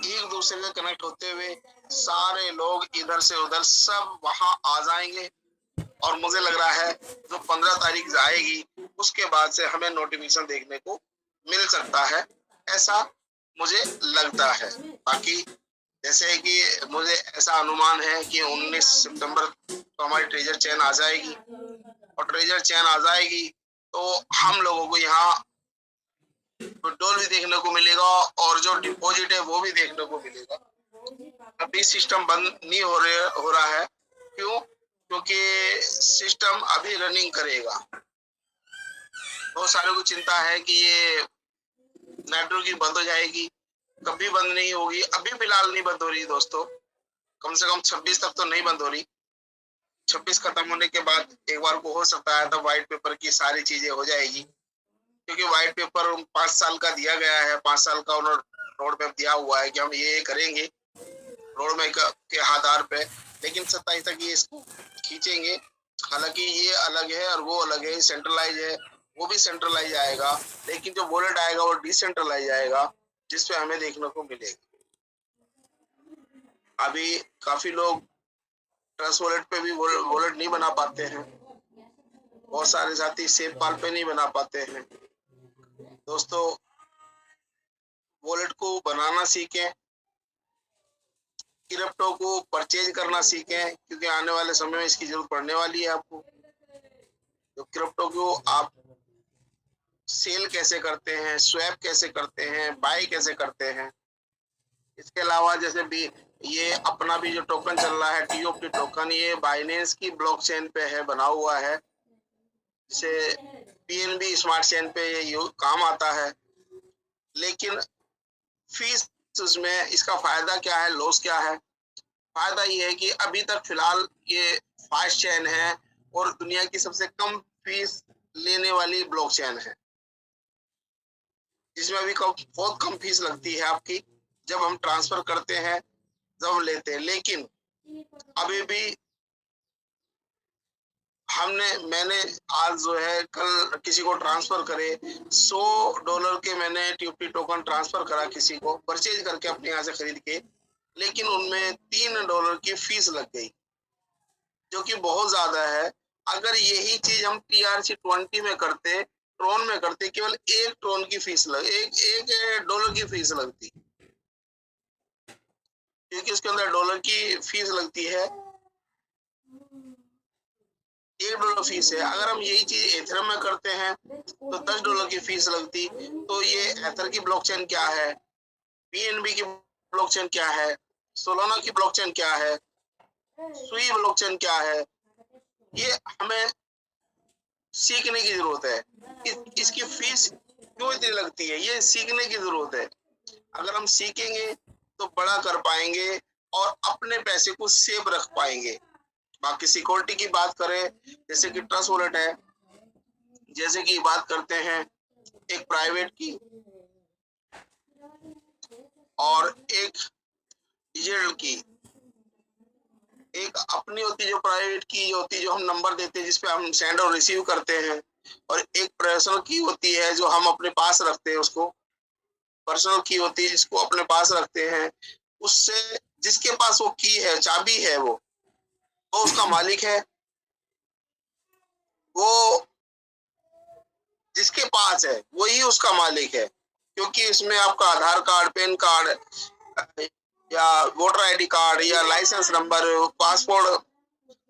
एक दूसरे से कनेक्ट होते हुए सारे लोग इधर से उधर सब वहां आ जाएंगे। और मुझे लग रहा है जो 15 तारीख आएगी उसके बाद से हमें नोटिफिकेशन देखने को मिल सकता है, ऐसा मुझे लगता है। बाकी जैसे कि मुझे ऐसा अनुमान है कि 19 सितंबर तो हमारी ट्रेजर चेन आ जाएगी, और ट्रेजर चेन आ जाएगी तो हम लोगों को यहाँ विड्रॉल भी देखने को मिलेगा और जो डिपॉजिट है वो भी देखने को मिलेगा। अभी सिस्टम बंद नहीं हो रहा है। क्यों? क्योंकि सिस्टम अभी रनिंग करेगा। बहुत सारे को चिंता है कि ये नेटवर्किंग बंद हो जाएगी, कभी बंद नहीं होगी। अभी फिलहाल नहीं बंद हो रही दोस्तों, कम से कम 26 तक तो नहीं बंद हो रही। 26 खत्म होने के बाद एक बार को हो सकता है तब व्हाइट पेपर की सारी चीजें हो जाएगी, क्योंकि व्हाइट पेपर 5 साल का दिया गया है। 5 साल का उन्होंने रोड मैप दिया हुआ है कि हम ये करेंगे रोड मैप के आधार पे, लेकिन 27 तक ये इसको खींचेंगे। हालांकि ये अलग है और वो अलग है, सेंट्रलाइज है, वो भी सेंट्रलाइज आएगा, लेकिन जो वॉलेट आएगा वो डिसेंट्रलाइज आएगा, जिसपे हमें देखने को मिलेगा। अभी काफी लोग ट्रस्ट वॉलेट पे भी वॉलेट नहीं बना पाते हैं, बहुत सारे साथी सेफ पाल पे नहीं बना पाते हैं। दोस्तों वॉलेट को बनाना सीखें, क्रिप्टो को परचेज करना सीखें, क्योंकि आने वाले समय में इसकी जरूरत पड़ने वाली है आपको। तो क्रिप्टो को आप सेल कैसे करते हैं, स्वैप कैसे करते हैं, बाय कैसे करते हैं। इसके अलावा जैसे भी ये अपना भी जो टोकन चल रहा है TOP टोकन, ये बाइनेंस की ब्लॉकचेन पे है बना हुआ है, जिसे PNB स्मार्ट चेन पे ये काम आता है। लेकिन फीस उसमें इसका फायदा क्या है, लॉस क्या है? फायदा ये है कि अभी तक फिलहाल ये फास्ट चेन है और दुनिया की सबसे कम फीस लेने वाली ब्लॉकचेन है, जिसमें अभी बहुत कम फीस लगती है आपकी जब हम ट्रांसफर करते हैं, जब हम लेते हैं। लेकिन अभी भी मैंने आज जो है कल किसी को ट्रांसफर करे $100 के मैंने TOP टोकन ट्रांसफर करा किसी को, परचेज करके अपने यहाँ से खरीद के, लेकिन उनमें $3 की फीस लग गई, जो कि बहुत ज्यादा है। अगर यही चीज हम TRC20 में करते, ट्रोन में करते, केवल 1 ट्रोन की फीस एक डॉलर की फीस लगती, क्योंकि उसके अंदर डॉलर की फीस लगती है, $1 फीस है। अगर हम यही चीज एथेरियम में करते हैं तो $10 की फीस लगती। तो ये एथर की ब्लॉकचेन क्या है, PNB की ब्लॉकचेन क्या है, सोलाना की ब्लॉकचेन क्या है, सुई ब्लॉकचेन क्या है, ये हमें सीखने की जरूरत है। इसकी फीस क्यों इतनी लगती है, ये सीखने की जरूरत है। अगर हम सीखेंगे तो बड़ा कर पाएंगे और अपने पैसे को सेव रख पाएंगे। बाकी सिक्योरिटी की बात करें, जैसे कि ट्रस्ट वॉलेट है, जैसे कि बात करते हैं एक प्राइवेट की और एक डिजिटल की, एक अपनी होती जो प्राइवेट की होती जो हम नंबर देते हैं जिसपे हम सेंड और रिसीव करते हैं, और एक पर्सनल की होती है जो हम अपने पास रखते हैं, उसको पर्सनल की होती है जिसको अपने पास रखते हैं। उससे जिसके पास वो की है, चाबी है, वो उसका मालिक है। वो जिसके पास है वही उसका मालिक है, क्योंकि इसमें आपका आधार कार्ड, पैन कार्ड या वोटर ID कार्ड या लाइसेंस नंबर, पासपोर्ट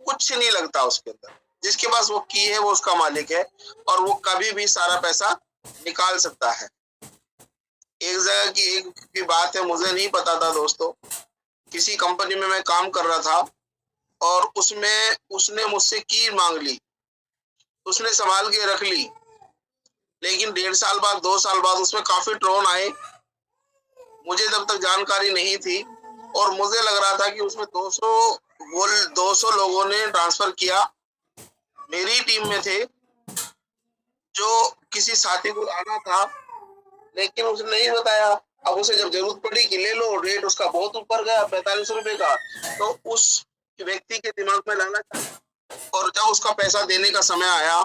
कुछ नहीं लगता उसके अंदर। जिसके पास वो की है वो उसका मालिक है, और वो कभी भी सारा पैसा निकाल सकता है। एक जगह की एक बात है, मुझे नहीं पता था दोस्तों, किसी कंपनी में मैं काम कर रहा था और उसमें उसने मुझसे की मांग ली, उसने संभाल के रख ली, लेकिन 1.5 साल बाद 2 साल बाद उसमें काफी ट्रोन आए। मुझे जब तक जानकारी नहीं थी और मुझे लग रहा था कि उसमें 200 लोगों ने ट्रांसफर किया, मेरी टीम में थे, जो किसी साथी को आना था लेकिन उसने नहीं बताया। अब उसे जब जरूरत पड़ी कि ले लो, रेट उसका बहुत ऊपर गया, 45 रुपए का, तो उस व्यक्ति के दिमाग में लालच आया, और जब उसका पैसा देने का समय आया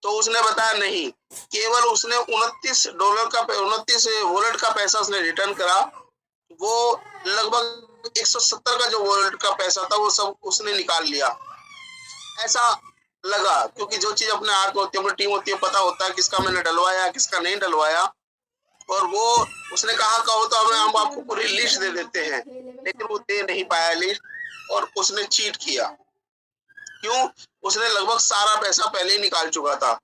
तो उसने बताया नहीं, केवल उसने $29 का 29 वॉलेट का पैसा उसने रिटर्न करा, वो लगभग 170 का जो वॉलेट का पैसा था वो सब उसने निकाल लिया। ऐसा लगा, क्योंकि जो चीज अपने हाथ में होती है, अपनी टीम होती है, पता होता है किसका मैंने डलवाया किसका नहीं डलवाया। और वो उसने कहो तो हम आपको पूरी लिस्ट दे देते हैं, लेकिन वो दे नहीं पाया लिस्ट, और उसने चीट किया। क्यों? उसने लगभग सारा पैसा पहले ही निकाल चुका था,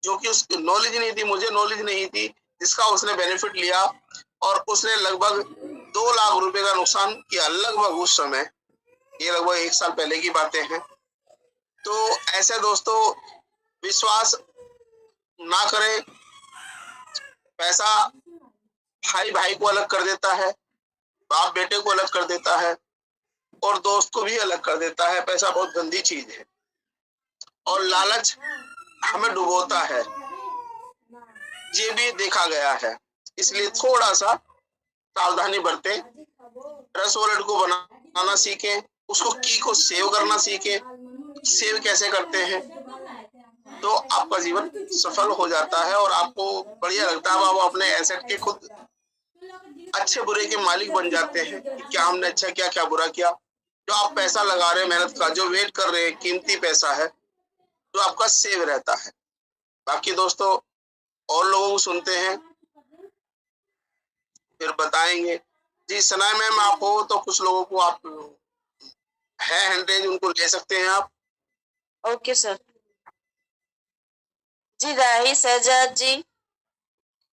जो कि उसकी नॉलेज नहीं थी, मुझे नॉलेज नहीं थी, जिसका उसने बेनिफिट लिया, और उसने लगभग 2 लाख रुपए का नुकसान किया लगभग उस समय। ये लगभग 1 साल पहले की बातें हैं। तो ऐसे दोस्तों विश्वास ना करें। पैसा भाई भाई को अलग कर देता है, बाप बेटे को अलग कर देता है, और दोस्त को भी अलग कर देता है। पैसा बहुत गंदी चीज है, और लालच हमें डुबोता है, ये भी देखा गया है। इसलिए थोड़ा सा सावधानी बरतें। ट्रस्ट वॉलेट को बनाना सीखें, उसको की को सेव करना सीखें। सेव कैसे करते हैं तो आपका जीवन सफल हो जाता है, और आपको बढ़िया लगता है। आप अपने एसेट के खुद अच्छे बुरे के मालिक बन जाते हैं कि क्या हमने अच्छा किया, क्या बुरा किया। जो आप पैसा लगा रहे हैं, मेहनत का जो वेट कर रहे हैं, कीमती पैसा है, जो आपका सेव रहता है। बाकी दोस्तों और लोगों को सुनते हैं, फिर बताएंगे। जी सनाए मैम, आप हो तो कुछ लोगों को आप है हैंडरेज, उनको ले सकते हैं आप। Okay sir. जी Rahi Shahzad ji,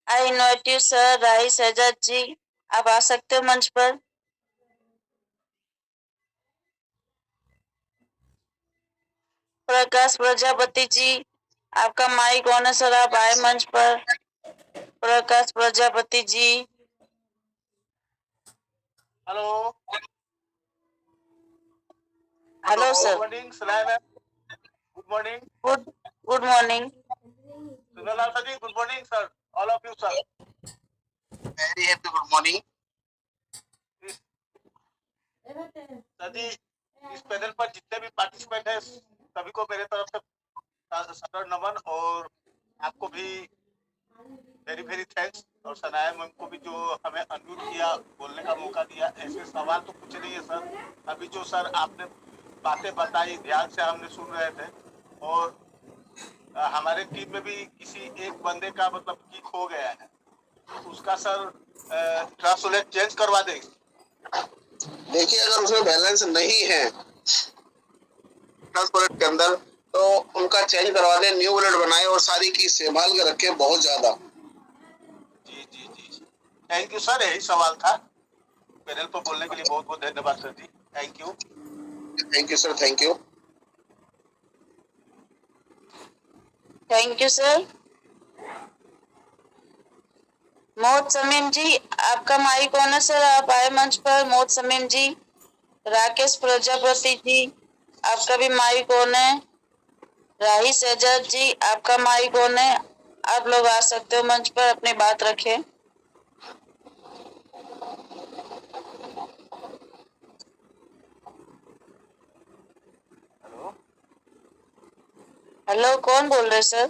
I invite you sir. Rahi Shahzad ji, आप आ सकते हो मंच पर। प्रकाश प्रजापति जी, आपका माइक ऑन है सर, आप आए मंच पर। Prakash Prajapati ji. Hello hello sir. Good morning Sanaya ma'am, good morning. Good morning. Sundarlal sir ji, good morning sir, all of you sir. Very happy good morning sir ji, इस पैनल पर जितने भी पार्टिसिपेंट हैं सभी को मेरे तरफ से सदर नमन, और आपको भी वेरी वेरी थैंक्स। और सनाया मैम को भी जो हमें अनम्यूट किया, बोलने का मौका दिया। ऐसे सवाल तो कुछ नहीं है सर, अभी जो सर आपने बातें बताई ध्यान से हमने सुन रहे थे। और हमारे टीम में भी किसी एक बंदे का मतलब की खो गया है, उसका सर ट्रांसलेट चेंज करवा देंगे। देखिए, अगर उसमें बैलेंस नहीं है ट्रस्ट वॉलेट के अंदर, तो उनका चेंज करवा दें, न्यू वॉलेट बनाए, और सारी की संभाल के रखें बहुत ज्यादा। जी जी जी, थैंक यू सर, यही सवाल था। पैनल पर बोलने के लिए बहुत बहुत धन्यवाद sir ji, thank you. Thank you sir, thank you. Thank you sir. Mohammad Samim ji, आपका माइक ऑन है सर, आप आए मंच पर। मोहम्मद समीम जी। राकेश प्रजापति जी, आपका भी माइक ऑन है। राही शहजाद जी, आपका माइक ऑन है, आप लोग आ सकते हो मंच पर, अपनी बात रखें। हेलो हेलो, कौन बोल रहे sir?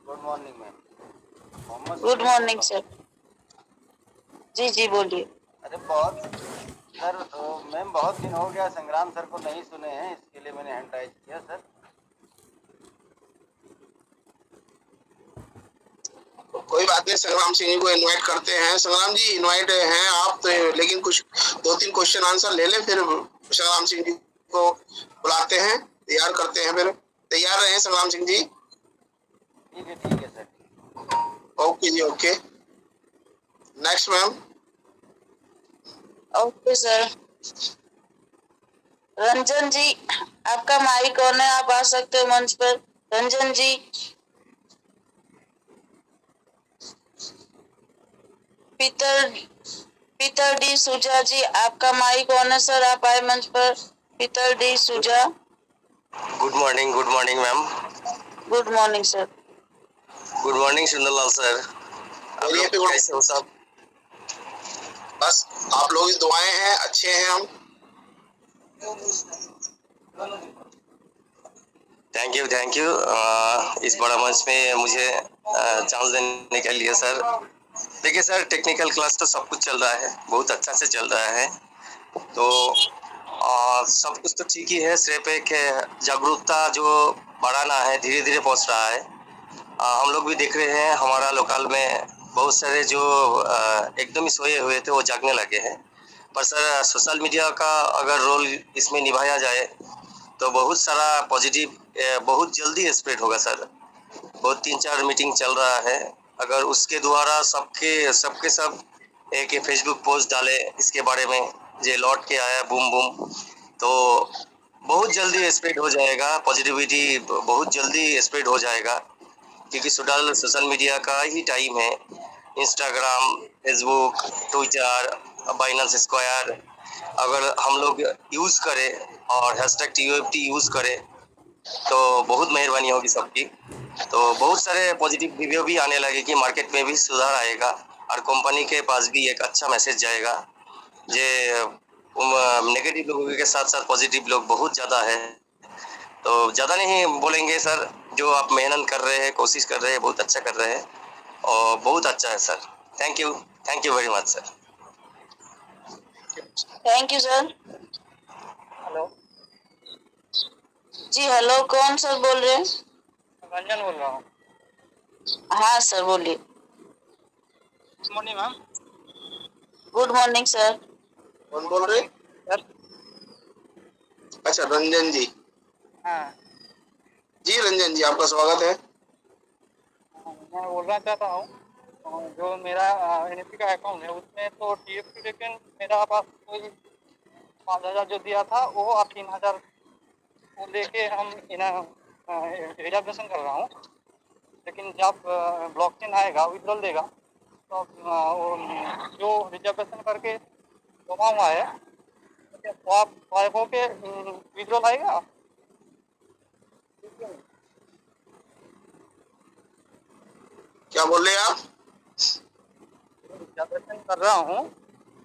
Good morning ma'am. Good morning sir. जी जी बोलिए। अरे बहुत सर, मैम बहुत दिन हो गया संग्राम सर को नहीं सुने हैं, इसके लिए मैंने हैंड राइज किया सर। कोई बात नहीं, संग्राम सिंह जी को इनवाइट करते हैं। संग्राम जी इनवाइट हैं आप तो, लेकिन कुछ 2-3 क्वेश्चन आंसर ले लें, फिर संग्राम सिंह जी को बुलाते हैं, तैयार करते हैं। फिर तैयार रहे संग्राम सिंह जी। ठीक है सर। ओके जी, okay. Next ma'am. Okay sir. Ranjan ji, आपका माइक ऑन है, आप आ सकते हो मंच पर। रंजन जी। पीतर डी सुजा जी, आपका माइक ऑन है सर, आप आए मंच पर। Peter D'Souza. Good morning ma'am. Good morning sir. Good morning Sundarlal sir, आप लोग कैसे हो सब? बस आप लोग की दुआएं हैं, अच्छे हैं हम। थैंक यू इस बड़ा मंच में मुझे चांस देने के लिए सर। देखिए सर, टेक्निकल क्लास तो सब कुछ चल रहा है, बहुत अच्छा से चल रहा है। तो सब कुछ तो ठीक ही है, सिर्फ एक जागरूकता जो बढ़ाना है, धीरे धीरे पहुंच रहा है। हम लोग भी देख रहे हैं, हमारा लोकल में बहुत सारे जो एकदम ही सोए हुए थे वो जागने लगे हैं। पर सर, सोशल मीडिया का अगर रोल इसमें निभाया जाए तो बहुत सारा पॉजिटिव बहुत जल्दी स्प्रेड होगा सर। बहुत 3-4 मीटिंग चल रहा है, अगर उसके द्वारा सबके सबके सब एक फेसबुक पोस्ट डाले इसके बारे में, ये लौट के आया बूम बूम, तो बहुत जल्दी स्प्रेड हो जाएगा, पॉजिटिविटी बहुत जल्दी स्प्रेड हो जाएगा। क्योंकि सोशल मीडिया का ही टाइम है। Instagram, Facebook, Twitter, Binance square अगर हम लोग यूज़ करें और हैशटैग TUFT यूज़ करें तो बहुत मेहरबानी होगी सबकी। तो बहुत सारे पॉजिटिव रिव्यू भी आने लगे कि मार्केट में भी सुधार आएगा और कंपनी के पास भी एक अच्छा मैसेज जाएगा। ये नेगेटिव लोगों के साथ साथ पॉजिटिव लोग बहुत ज़्यादा है। तो ज़्यादा नहीं बोलेंगे सर, जो आप मेहनत कर रहे हैं, कोशिश कर रहे हैं, बहुत अच्छा कर रहे हैं और बहुत अच्छा है sir. Thank you very much sir. Thank you sir. Hello ji hello, कौन सर बोल रहे हैं? रंजन बोल रहा हूँ। हाँ सर बोलिए। Good morning ma'am. Good morning sir. कौन बोल रहे? सर अच्छा, रंजन जी। हाँ, जी रंजन जी, आपका स्वागत है। मैं बोलना चाहता हूँ, जो मेरा NFT का अकाउंट है उसमें तो TFT, लेकिन मेरा पास कोई 5,000 जो दिया था वो आप 3,000 को लेके हम रिजर्वेशन कर रहा हूँ। लेकिन जब ब्लॉकचेन आएगा, विड्रॉल देगा, तो वो जो रिजर्वेशन करके जमा हुआ है तो आप स्वाइप होके विड्रॉल आएगा। क्या बोल रहे हैं आप? रिजर्वेशन कर रहा हूँ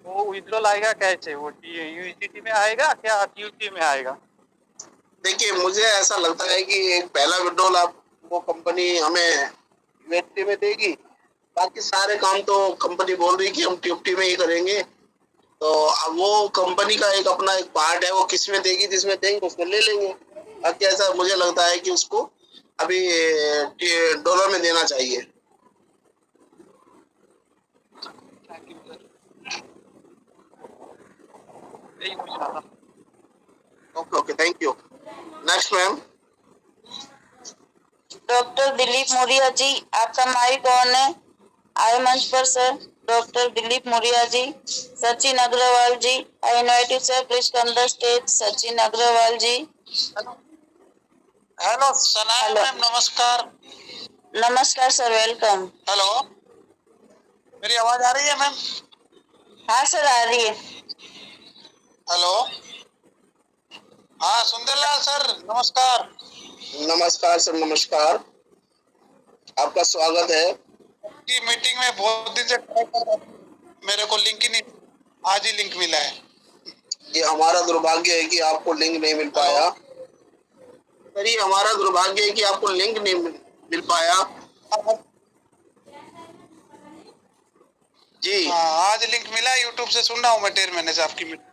वो विड्रॉल आएगा कैसे? वो USDT में आएगा क्या TUT में आएगा? देखिए, मुझे ऐसा लगता है कि एक पहला विड्रॉल आपको कंपनी हमें USDT में देगी, बाकी सारे काम तो कंपनी बोल रही कि हम TUFT में ही करेंगे। तो अब वो कंपनी का एक अपना एक पार्ट है, वो किस में देगी, जिसमें देंगे उसमें ले लेंगे। बाकी ऐसा मुझे लगता है कि उसको अभी डॉलर में देना चाहिए। थैंक यू सर, यही पूछना था। Okay okay, thank you. Next ma'am. Doctor Dilip Moria ji, आपका माइक ऑन है, आए मंच पर sir. Doctor Dilip Moria ji. Sachin Agarwal ji, I invite you sir, please come the stage. Sachin Agarwal ji. Hello Sanaya ma'am, नमस्कार। नमस्कार सर, वेलकम। हेलो, मेरी आवाज आ रही है मैम? हाँ सर, आ रही है। हेलो, हाँ सुंदरलाल सर, नमस्कार। नमस्कार सर, नमस्कार, आपका स्वागत है। की मीटिंग में बहुत दिन से ट्राई कर रहा हूं, मेरे को लिंक ही नहीं, आज ही लिंक मिला है। ये हमारा दुर्भाग्य है कि आपको लिंक नहीं मिल पाया। सर, ये हमारा दुर्भाग्य है कि आपको लिंक नहीं मिल पाया। जी हाँ, आज लिंक मिला, यूट्यूब से सुन रहा हूँ मैं 1.5 महीने से आपकी मीटिंग।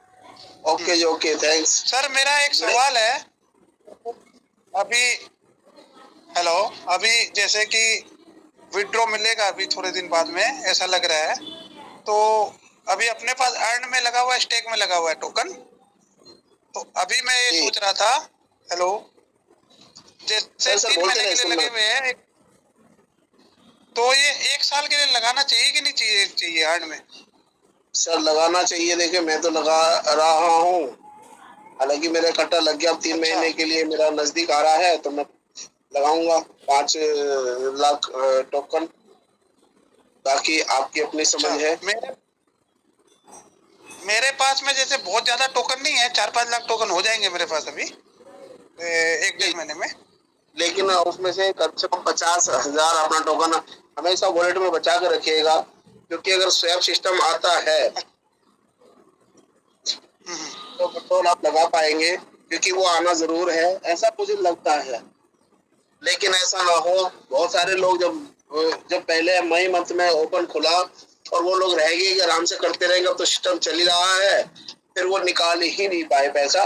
ओके जी, ओके, थैंक्स। सर मेरा एक सवाल है अभी। हेलो, अभी जैसे कि विड्रॉ मिलेगा अभी थोड़े दिन बाद में, ऐसा लग रहा है, तो अभी अपने पास अर्न में लगा हुआ है, स्टेक में लगा हुआ है टोकन। तो अभी मैं ये सोच रहा था, हेलो, जैसे 3 महीने के लिए लगे हुए हैं, तो ये 1 साल के लिए लगाना चाहिए कि नहीं चाहिए अर्न में? सर लगाना चाहिए। देखिए, मैं तो लगा रहा हूँ, हालांकि मेरा कट्टा लग गया। अब 3 महीने के लिए मेरा नजदीक आ रहा है, तो मैं लगाऊंगा 5 लाख टोकन। बाकी आपकी अपनी समझ है। मेरे पास में जैसे बहुत ज्यादा टोकन नहीं है, 4-5 लाख टोकन हो जाएंगे मेरे पास अभी 1-1.5 महीने में। लेकिन उसमें से कम से कम 50,000 अपना टोकन हमेशा वॉलेट में बचा के रखिएगा, क्योंकि अगर स्वैप सिस्टम आता है तो पेट्रोल आप लगा पाएंगे, क्योंकि वो आना जरूर है, ऐसा मुझे लगता है। लेकिन ऐसा ना हो, बहुत सारे लोग जब जब पहले मई मंथ में ओपन खुला और वो लोग रह गए कि आराम से करते रहेंगे, अब तो सिस्टम चल ही रहा है, फिर वो निकाल ही नहीं पाए पैसा।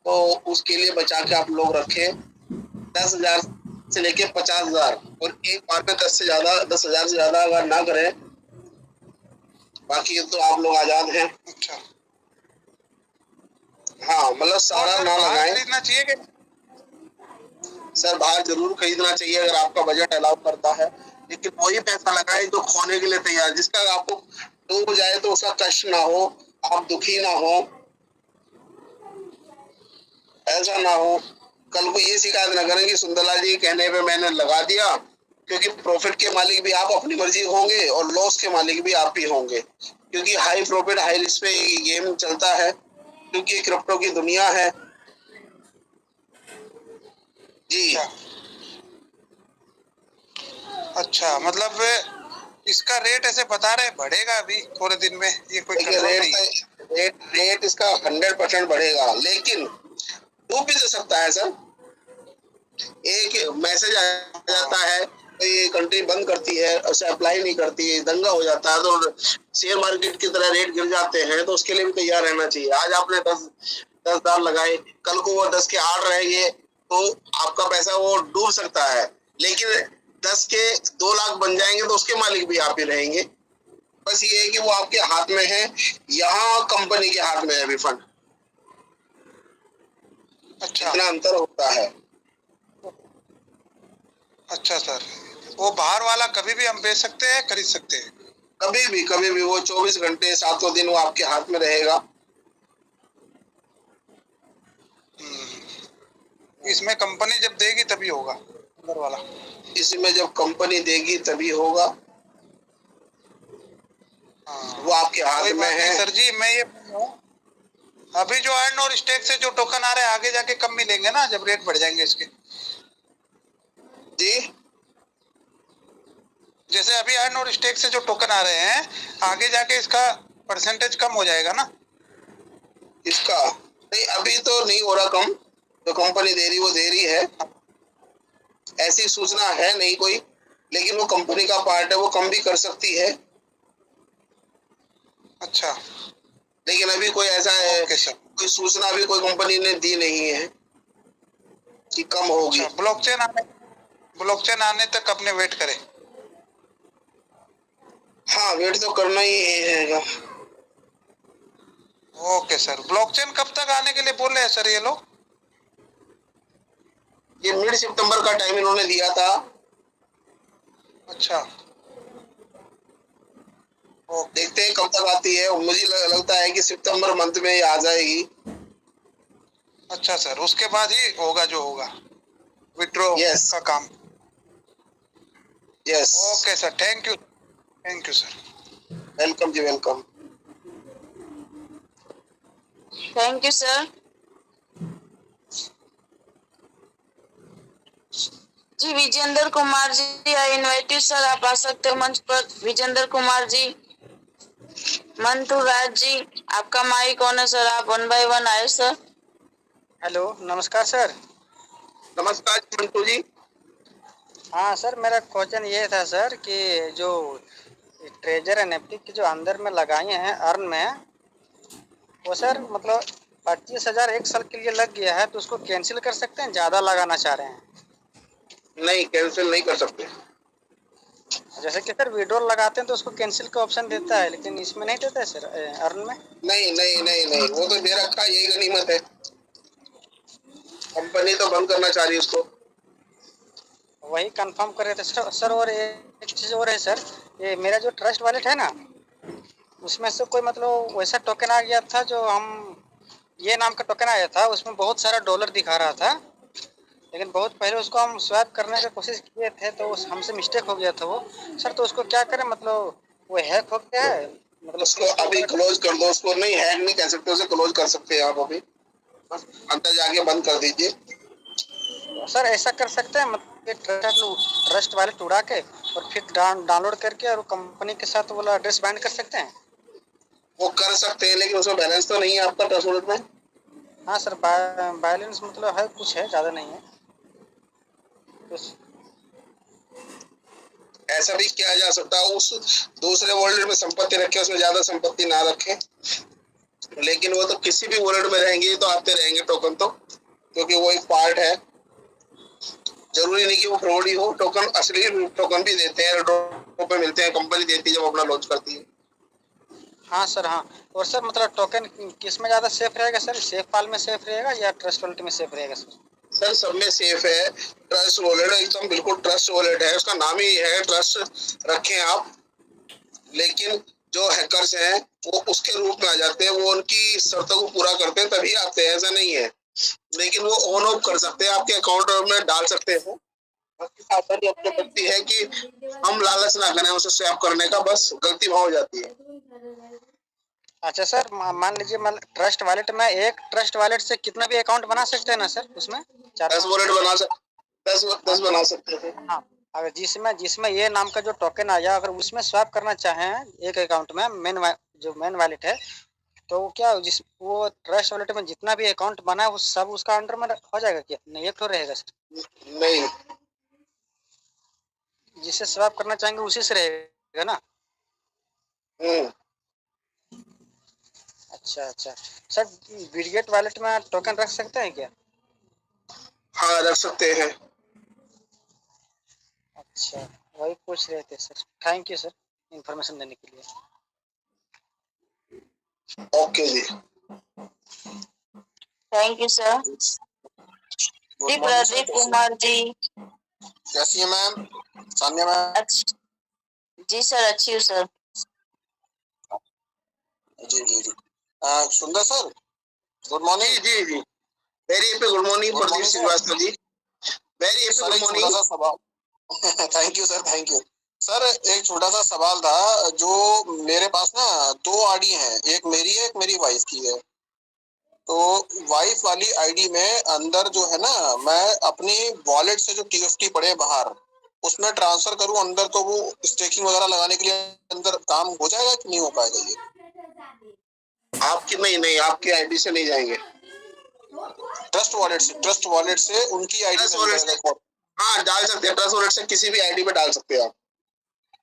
तो उसके लिए बचा के आप लोग रखें 10,000 से लेके 50,000, और एक बार में 10,000 से ज्यादा अगर ना करें, बाकी तो आप लोग आजाद हैं। अच्छा, हाँ, मतलब सारा ना लगाएं खरीदना चाहिए कि सर, बाहर जरूर खरीदना चाहिए अगर आपका बजट अलाउ करता है, लेकिन वही पैसा लगाएं जो खोने के लिए तैयार, जिसका आपको डूब जाए तो उसका कष्ट ना हो, आप दुखी ना हो, ऐसा ना हो कल को ये शिकायत ना करें कि सुंदरलाल जी के कहने पे मैंने लगा दिया, क्योंकि प्रॉफिट के मालिक भी आप अपनी मर्जी होंगे और लॉस के मालिक भी आप ही होंगे, क्योंकि हाई प्रॉफिट हाई रिस्क पे ये गेम चलता है, क्योंकि क्रिप्टो की दुनिया है जी। अच्छा, मतलब इसका रेट ऐसे बता रहे बढ़ेगा अभी थोड़े दिन में, ये कोई देखिए, कंफर्म नहीं है। रेट इसका 100% बढ़ेगा, लेकिन डूब भी तो सकता है सर। एक मैसेज आ जाता है तो ये कंट्री बंद करती है, उसे अप्लाई नहीं करती है, दंगा हो जाता है, तो शेयर मार्केट की तरह रेट गिर जाते हैं, तो उसके लिए भी तैयार रहना चाहिए। आज आपने 10,000 लगाए, कल को वो 10 के 8 रहेंगे तो आपका पैसा वो डूब सकता है, लेकिन 10 के 2 लाख बन जाएंगे तो उसके मालिक भी आप ही रहेंगे। बस ये है कि वो आपके हाथ में है, यहाँ कंपनी के हाथ में है अभी फंड। अच्छा, इतना अंतर होता है। अच्छा सर, वो बाहर वाला कभी भी हम बेच सकते हैं, खरीद सकते हैं? कभी भी वो 24 घंटे 7 दिन वो आपके हाथ में रहेगा। इसमें कंपनी जब देगी तभी होगा अंदर वाला। इसमें जब कंपनी देगी तभी होगा, हाँ, वो आपके हाथ कोई में बात है। नहीं सर जी, मैं ये अभी जो अर्न और स्टेक से जो टोकन आ रहे हैं आगे जाके कम मिलेंगे ना जब रेट बढ़ जाएंगे इसके? जी, जैसे अभी अर्न और स्टेक से जो टोकन आ रहे हैं आगे जाके इसका परसेंटेज कम हो जाएगा ना? इसका नहीं, अभी तो नहीं हो रहा कम, जो कंपनी दे रही वो दे रही है, ऐसी सूचना है नहीं कोई, लेकिन वो कंपनी का पार्ट है, वो कम भी कर सकती है। अच्छा, लेकिन अभी कोई ऐसा है, ओके सर। कोई सूचना भी कोई कंपनी ने दी नहीं है कि कम होगी। अच्छा, ब्लॉकचेन आने तक अपने वेट करें। हाँ, वेट तो करना ही है। ओके सर, ब्लॉकचेन कब तक आने के लिए बोल रहे हैं सर ये लोग? ये मिड सितंबर का टाइम इन्होंने दिया था। अच्छा, देखते हैं कब तक आती है, मुझे लगता है कि सितंबर मंथ में ये आ जाएगी। अच्छा सर, उसके बाद ही होगा जो होगा विड्रॉ Yes. का काम। Yes, okay sir, thank you sir. Welcome ji, welcome. Thank you sir. जी Vijendra Kumar ji, I invite you sir, आप आ सकते हो मंच पर। विजेंद्र कुमार जी, मंटू राज जी, आपका माइक ऑन है सर, आप 1 बाय 1 आए सर। हेलो, नमस्कार सर। नमस्कार मंटू जी। हाँ सर, मेरा क्वेश्चन ये था सर कि जो ट्रेजर एनएफटी की जो अंदर में लगाए हैं अर्न में, वो सर मतलब 25,000 एक साल के लिए लग गया है, तो उसको कैंसिल कर सकते हैं? ज़्यादा लगाना चाह रहे हैं। नहीं, कैंसिल नहीं कर सकते। जैसे कि सर विड्रॉल लगाते हैं तो उसको कैंसिल का ऑप्शन देता है, लेकिन इसमें नहीं देता है सर अर्न में। नहीं नहीं नहीं नहीं, वो तो दे रखा है, यही गनीमत है। कंपनी तो बंद करना चाह रही है उसको। वही कंफर्म कर रहे थे सर। और एक चीज़ और है सर, ये मेरा जो ट्रस्ट वॉलेट है ना, उसमें से कोई मतलब वैसा टोकन आ गया था, जो हम ये नाम का टोकन आया था, उसमें बहुत सारा डॉलर दिखा रहा था, लेकिन बहुत पहले उसको हम स्वैप करने की कोशिश किए थे तो हमसे मिस्टेक हो गया था वो सर। तो उसको क्या करें, मतलब वो हैक हो गया है, मतलब उसको अभी क्लोज कर दो, उसको नहीं, हैक नहीं कह सकते, उसे क्लोज कर सकते हैं आप अभी, बस अंदर जाके बंद कर दीजिए। सर ऐसा कर सकते हैं, मतलब ट्रस्ट वालेट उड़ा के और फिर डाउनलोड करके और कंपनी के साथ वाला एड्रेस बाइंड कर सकते हैं? वो कर सकते हैं, लेकिन उसमें बैलेंस तो नहीं है आपका ट्रस्ट वॉलेट में। हाँ सर, बैलेंस मतलब है, कुछ है, ज़्यादा नहीं है। ऐसा भी किया जा सकता है, उस दूसरे वॉलेट में संपत्ति रखे, उसमें ज्यादा संपत्ति ना रखें, लेकिन वो तो किसी भी वॉलेट में रहेंगे तो आते रहेंगे टोकन तो, क्योंकि वो एक पार्ट है। जरूरी नहीं कि वो फ्रॉड ही हो, टोकन असली टोकन भी देते हैं, ड्रॉप पे मिलते हैं, कंपनी देती है जब अपना लॉन्च करती है। हाँ सर, हाँ। और सर मतलब टोकन किस में ज़्यादा सेफ रहेगा सर, सेफ फाइल में सेफ रहेगा या ट्रस्ट वॉलेट में सेफ रहेगा सर? सर सब में सेफ है। ट्रस्ट वॉलेट एकदम बिल्कुल ट्रस्ट वॉलेट है, उसका नाम ही है ट्रस्ट रखें आप, लेकिन जो हैकर्स हैं वो उसके रूप में आ जाते हैं, वो उनकी शर्तों को पूरा करते हैं तभी आते हैं, ऐसा नहीं है। लेकिन वो ऑन ऑफ कर सकते हैं, आपके अकाउंट में डाल सकते हैं। बाकी सावधानी अपने प्रति है कि हम लालच ना करें उसे स्वैप करने का, बस गलती वहां हो जाती है। अच्छा सर, मान लीजिए ट्रस्ट वॉलेट में, एक ट्रस्ट वॉलेट से कितना भी अकाउंट बना सकते हैं ना सर उसमें? 10 वॉलेट बना सकते, 10 बना सकते हैं। हाँ, अगर जिसमें ये नाम का जो टोकन आया, अगर उसमें स्वैप करना चाहें एक अकाउंट में, जो मेन वॉलेट है, तो क्या वो ट्रस्ट वॉलेट में जितना भी अकाउंट बना है वो सब उसका अंडर में हो जाएगा क्या? नहीं, एक तो रहेगा सर? नहीं, जिससे स्वैप करना चाहेंगे उसी से रहेगा ना? अच्छा अच्छा सर, बिटगेट वॉलेट में टोकन रख सकते हैं क्या? हाँ रख सकते हैं। अच्छा, वही पूछ रहे थे sir. Thank you sir information देने के लिए। ओके जी, थैंक यू सर। जी प्रदीप कुमार जी। कैसी है मैम? सान्या मैम? अच्छा जी सर, अच्छी हूँ सर। जी जी जी। Sundar sir, good morning. जी जी, very happy good morning Pradeep Shrivastava ji, very happy good morning. छोटा सा सवाल thank you sir, thank you sir. एक छोटा सा सवाल था, जो मेरे पास ना 2 आईडी हैं, एक मेरी है, एक मेरी वाइफ की है। तो वाइफ वाली आईडी में अंदर जो है ना, मैं अपनी वॉलेट से जो टीएफटी पड़े बाहर उसमें ट्रांसफर करूं अंदर, तो वो स्टेकिंग वगैरह लगाने के लिए अंदर काम हो जाएगा कि नहीं हो पाएगा? ये आपकी नहीं, आपकी आईडी से नहीं जाएंगे, ट्रस्ट वॉलेट से उनकी आईडी से। हाँ डाल सकते हैं, ट्रस्ट वॉलेट से किसी भी आईडी पे डाल सकते हैं आप।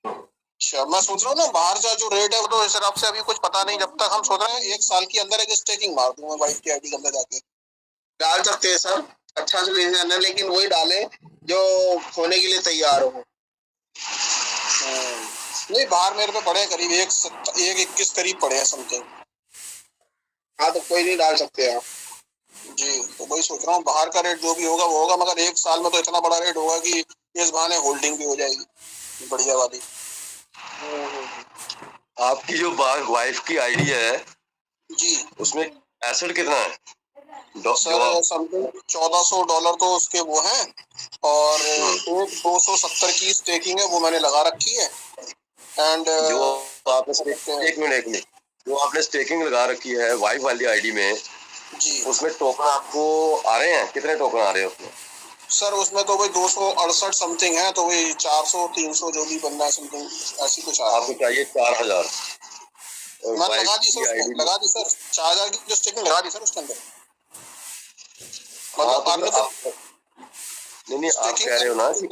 अच्छा, मैं सोच रहा हूँ ना बाहर का जो रेट है वो तो इस हिसाब से अभी कुछ पता नहीं, जब तक हम सोच रहे हैं 1 साल के अंदर एक स्टेकिंग मार दूंगा वाइफ की आईडी के अंदर जाके। डाल सकते हैं सर, अच्छा सोल्यूशन है, लेकिन वही डालें जो होने के लिए तैयार हो। नहीं, बाहर मेरे पे पड़े करीब 1.21 करीब पड़े हैं समथिंग। हाँ तो कोई नहीं, डाल सकते हैं आप जी। तो वही सोच रहा हूँ, बाहर का रेट जो भी होगा वो होगा, मगर 1 साल में तो इतना बड़ा रेट होगा कि इस बहाने होल्डिंग भी हो जाएगी बढ़िया वाली। आपकी जो वाइफ की आईडी है जी, उसमें एसेट कितना है? सर समथिंग $1400 तो उसके वो हैं, और एक 270 की स्टेकिंग है, वो मैंने लगा रखी है। एंड जो आपने एक मिनट जो आपने स्टेकिंग लगा रखी है वाइफ वाली आईडी में जी, उसमें टोकन आपको आ रहे हैं? कितने टोकन आ रहे हैं उसमें? सर उसमें तो वही 268 समथिंग है, तो वही 400-300 जो भी बनना है समथिंग ऐसी कुछ आ रहा है। आपको चाहिए 4000? मैंने लगा दी सर, लगा दी सर 4000 की जो स्टेकिंग लगा दी सर उसके अंदर। मतलब नहीं आप कह रहे हो ना कि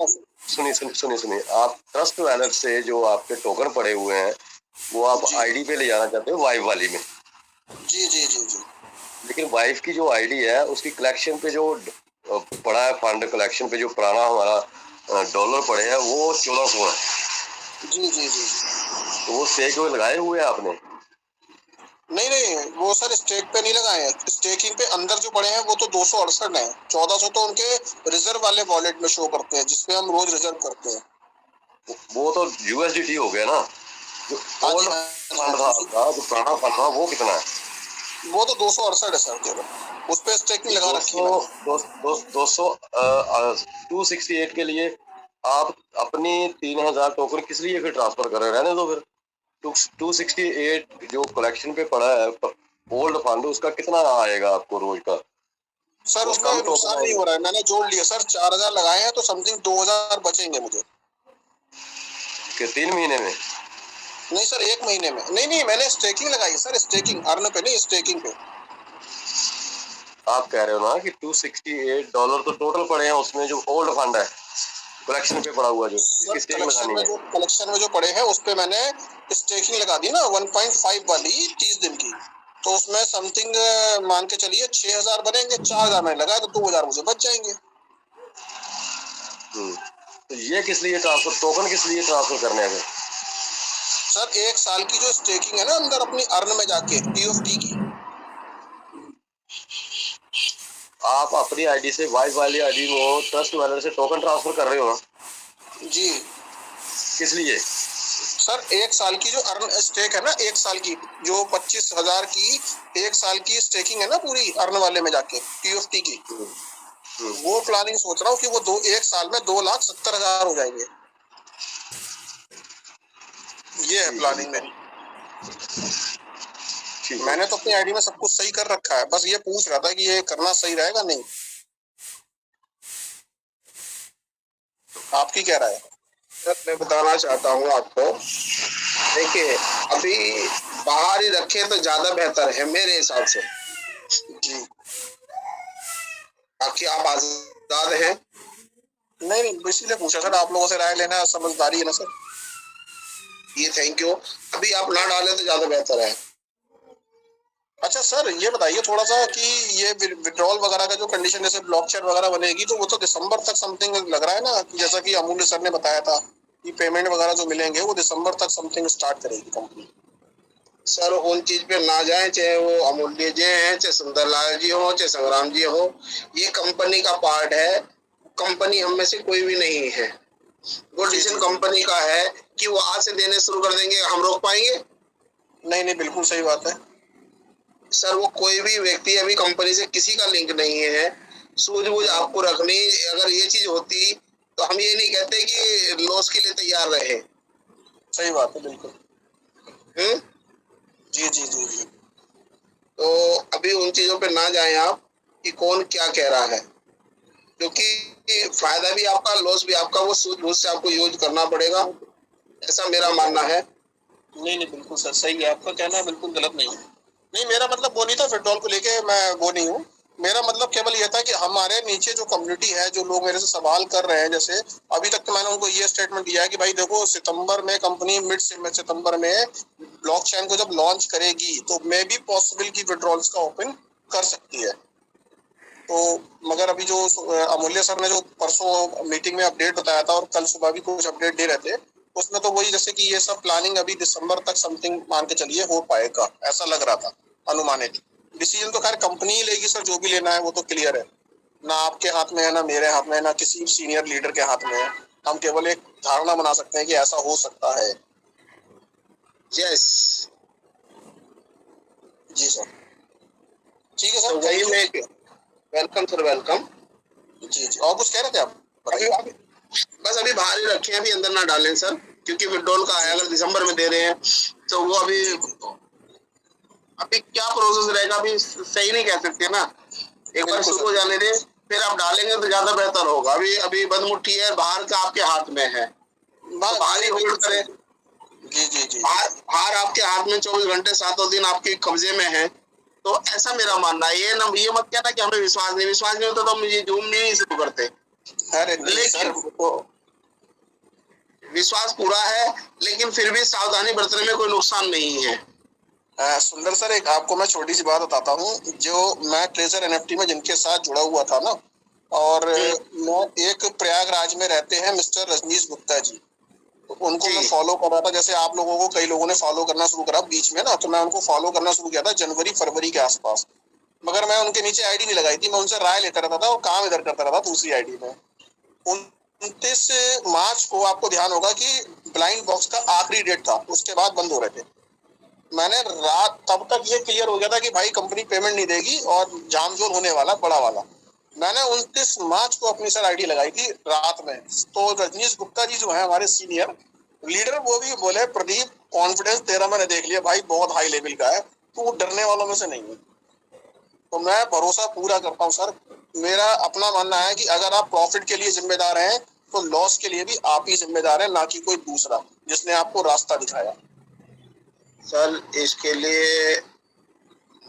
सुनिए आप ट्रस्ट वॉलेट से जो आपके टोकन पड़े हुए हैं वो आप आईडी पे ले जाना चाहते हो वाइफ वाली में? जी जी जी जी। लेकिन वाइफ की जो आईडी है उसकी कलेक्शन पे जो पड़ा है, फंड कलेक्शन पे जो पुराना हमारा डॉलर पड़े हैं वो 1400 है। जी जी जी। तो वो स्टेक में लगाए हुए हैं आपने? नहीं, वो सर स्टेक पे नहीं लगाए हैं, स्टेकिंग पे अंदर जो पड़े हैं वो तो 268 है, 1400 तो उनके रिजर्व वाले वॉलेट में शो करते हैं जिसपे हम रोज रिजर्व करते हैं। वो तो यूएसडीटी हो गया ना। जो ओल्ड फंड था, जो पुराना फंड था वो कितना है? वो तो 268 है सर केवल, उस पे स्टेकिंग लगा रखी है। 268 के लिए आप अपनी 3000 टोकन किस लिए फिर ट्रांसफर कर रहे हैं? रहने दो फिर। 268 जो कलेक्शन पे पड़ा है ओल्ड फंड, उसका कितना आएगा आपको रोज का? सर उसका नुकसान नहीं हो रहा है, मैंने जोड़ लिया सर, 4000 लगाए हैं तो समथिंग 2000 बचेंगे मुझे। कि 3 महीने में? नहीं सर 1 महीने में। नहीं मैंने स्टेकिंग लगाई है सर, स्टेकिंग अर्न पे नहीं, स्टेकिंग पे। आप कह रहे हो ना कि $268 तो टोटल पड़े हैं उसमें जो ओल्ड फंड है। कलेक्शन पे पड़ा हुआ जो सर इसकी स्टेक लगानी है। कलेक्शन में जो पड़े हैं उस पे मैंने स्टेकिंग लगा दी ना 1.5 वाली 30 दिन की, तो उसमें समथिंग मान के चलिए 6,000 बनेंगे, 4,000 मैंने लगाया तो 2,000 मुझे बच जाएंगे। तो ये किस लिए ट्रांसफर, टोकन किस लिए ट्रांसफर करने हैं? सर 1 साल की जो स्टेकिंग है ना अंदर अपनी अर्न में जाके TFT की, आप अपनी आईडी से वाइफ वाली आईडी में ट्रस्ट वैलेट से टोकन ट्रांसफर कर रहे हो ना? जी किस लिए? सर 1 साल की जो अर्न स्टेक है ना, 1 साल की जो 25,000 की 1 साल की स्टेकिंग है ना पूरी अर्न वाले में जाके TFT की, वो प्लानिंग सोच रहा हूँ कि वो 1 साल में 2,70,000 हो जाएंगे। ये है प्लानिंग मेरी। मैंने तो अपनी आईडी में सब कुछ सही कर रखा है, बस ये पूछ रहा था कि ये करना सही रहेगा नहीं। आपकी क्या राय है? सर मैं बताना चाहता हूँ आपको, देखिए अभी बाहर ही रखे तो ज्यादा बेहतर है मेरे हिसाब से जी। बाकी आप आजाद हैं। नहीं इसीलिए पूछा सर, आप लोगों से राय लेना समझदारी है ना सर। ये थैंक यू। अभी आप ना डालें तो ज्यादा बेहतर है। अच्छा सर ये बताइए थोड़ा सा कि ये विड्रॉल वगैरह का जो कंडीशन जैसे ब्लॉकचेन वगैरह बनेगी तो वो तो दिसंबर तक समथिंग लग रहा है ना, जैसा कि अमूल्य सर ने बताया था कि पेमेंट वगैरह जो मिलेंगे वो दिसंबर तक समथिंग स्टार्ट करेगी कंपनी। सर उन चीज पे ना जाए, चाहे वो अमूल्य जी हैं, चाहे सुंदरलाल जी हो, चाहे संग्राम जी हो, ये कंपनी का पार्ट है। कंपनी हम में से कोई भी नहीं है। वो डिसीजन कंपनी का है कि वो आज से देने शुरू कर देंगे, हम रोक पाएंगे? नहीं बिल्कुल सही बात है सर। वो कोई भी व्यक्ति अभी कंपनी से किसी का लिंक नहीं है। सूझबूझ आपको रखनी, अगर ये चीज होती तो हम ये नहीं कहते कि लॉस के लिए तैयार रहे। सही बात है बिल्कुल। जी जी जी जी। तो अभी उन चीजों पे ना जाएं आप कि कौन क्या कह रहा है, क्योंकि फायदा भी आपका लॉस भी आपका, वो सूझबूझ से आपको यूज करना पड़ेगा, ऐसा मेरा मानना है। नहीं बिल्कुल सर सही है, आपका कहना बिल्कुल गलत नहीं है। नहीं मेरा मतलब वो नहीं था विड्रॉल को लेके, मैं वो नहीं हूँ। मेरा मतलब केवल ये था कि हमारे नीचे जो कम्युनिटी है, जो लोग मेरे से सवाल कर रहे हैं, जैसे अभी तक तो मैंने उनको ये स्टेटमेंट दिया है कि भाई देखो सितंबर में कंपनी मिड सितंबर में ब्लॉकचेन को जब लॉन्च करेगी तो मे भी पॉसिबल की विड्रॉल्स का ओपन कर सकती है। तो मगर अभी जो अमूल्य सर ने जो परसों मीटिंग में अपडेट बताया था और कल सुबह भी कुछ अपडेट दे रहे थे, उसमें तो वही जैसे कि ये सब प्लानिंग अभी दिसंबर तक समथिंग मान के चलिए हो पाएगा, ऐसा लग रहा था अनुमानित। डिसीजन तो खैर कंपनी ही लेगी सर, जो भी लेना है वो तो क्लियर है, ना आपके हाथ में है, ना मेरे हाथ में है, ना किसी सीनियर लीडर के हाथ में है। हम केवल एक धारणा बना सकते हैं कि ऐसा हो सकता है। यस जी सर, ठीक है सर। वही मैं वेलकम सर, वेलकम। जी जी, और कुछ कह रहे थे आप? अभी बस अभी बाहर ही रखे हैं, अभी अंदर ना डालें सर, क्योंकि विड्रॉल का है, अगर दिसंबर में दे रहे हैं तो वो अभी क्या प्रोसेस रहेगा अभी सही नहीं कह सकते ना। एक बार शुरू हो जाने दे, फिर आप डालेंगे तो ज्यादा बेहतर होगा। अभी बदमुट्ठी है, बाहर का आपके हाथ में है, बाहर ही होल्ड करें। जी जी जी, बाहर आपके हाथ में 24 घंटे 7 दिन आपके कब्जे में है, तो ऐसा मेरा मानना है। ये मत कहना कि हमें विश्वास नहीं होता तो हम ये जूम नहीं शुरू करते। अरे लेकिन विश्वास पूरा है, लेकिन फिर भी सावधानी बरतने में कोई नुकसान नहीं है। सुंदर सर एक आपको मैं छोटी सी बात बताता हूँ, जो मैं ट्रेजर एनएफटी में जिनके साथ जुड़ा हुआ था ना, और मैं एक प्रयागराज में रहते हैं मिस्टर रजनीश गुप्ता जी, तो उनको मैं फॉलो कर रहा था। जैसे आप लोगों को कई लोगों ने फॉलो करना शुरू करा बीच में ना, तो मैं उनको फॉलो करना शुरू किया था जनवरी फरवरी के आसपास, मगर मैं उनके नीचे आईडी नहीं लगाई थी, मैं उनसे राय लेता रहता था और काम इधर करता रहता दूसरी आईडी में। 29 मार्च को आपको ध्यान होगा कि ब्लाइंड बॉक्स का आखिरी डेट था, उसके बाद बंद हो रहे थे। मैंने रात तब तक ये क्लियर हो गया था कि भाई कंपनी पेमेंट नहीं देगी और जामजोर होने वाला बड़ा वाला। मैंने 29 मार्च को अपनी सर आईडी लगाई थी रात में, तो रजनीश गुप्ता जी जो है हमारे सीनियर लीडर, वो भी बोले प्रदीप कॉन्फिडेंस तेरा मैंने देख लिया भाई, बहुत हाई लेवल का है, तू डरने वालों में से नहीं है। तो मैं भरोसा पूरा करता हूँ सर। मेरा अपना मानना है कि अगर आप प्रॉफिट के लिए जिम्मेदार हैं तो लॉस के लिए भी आप ही जिम्मेदार हैं, ना कि कोई दूसरा जिसने आपको रास्ता दिखाया। सर इसके लिए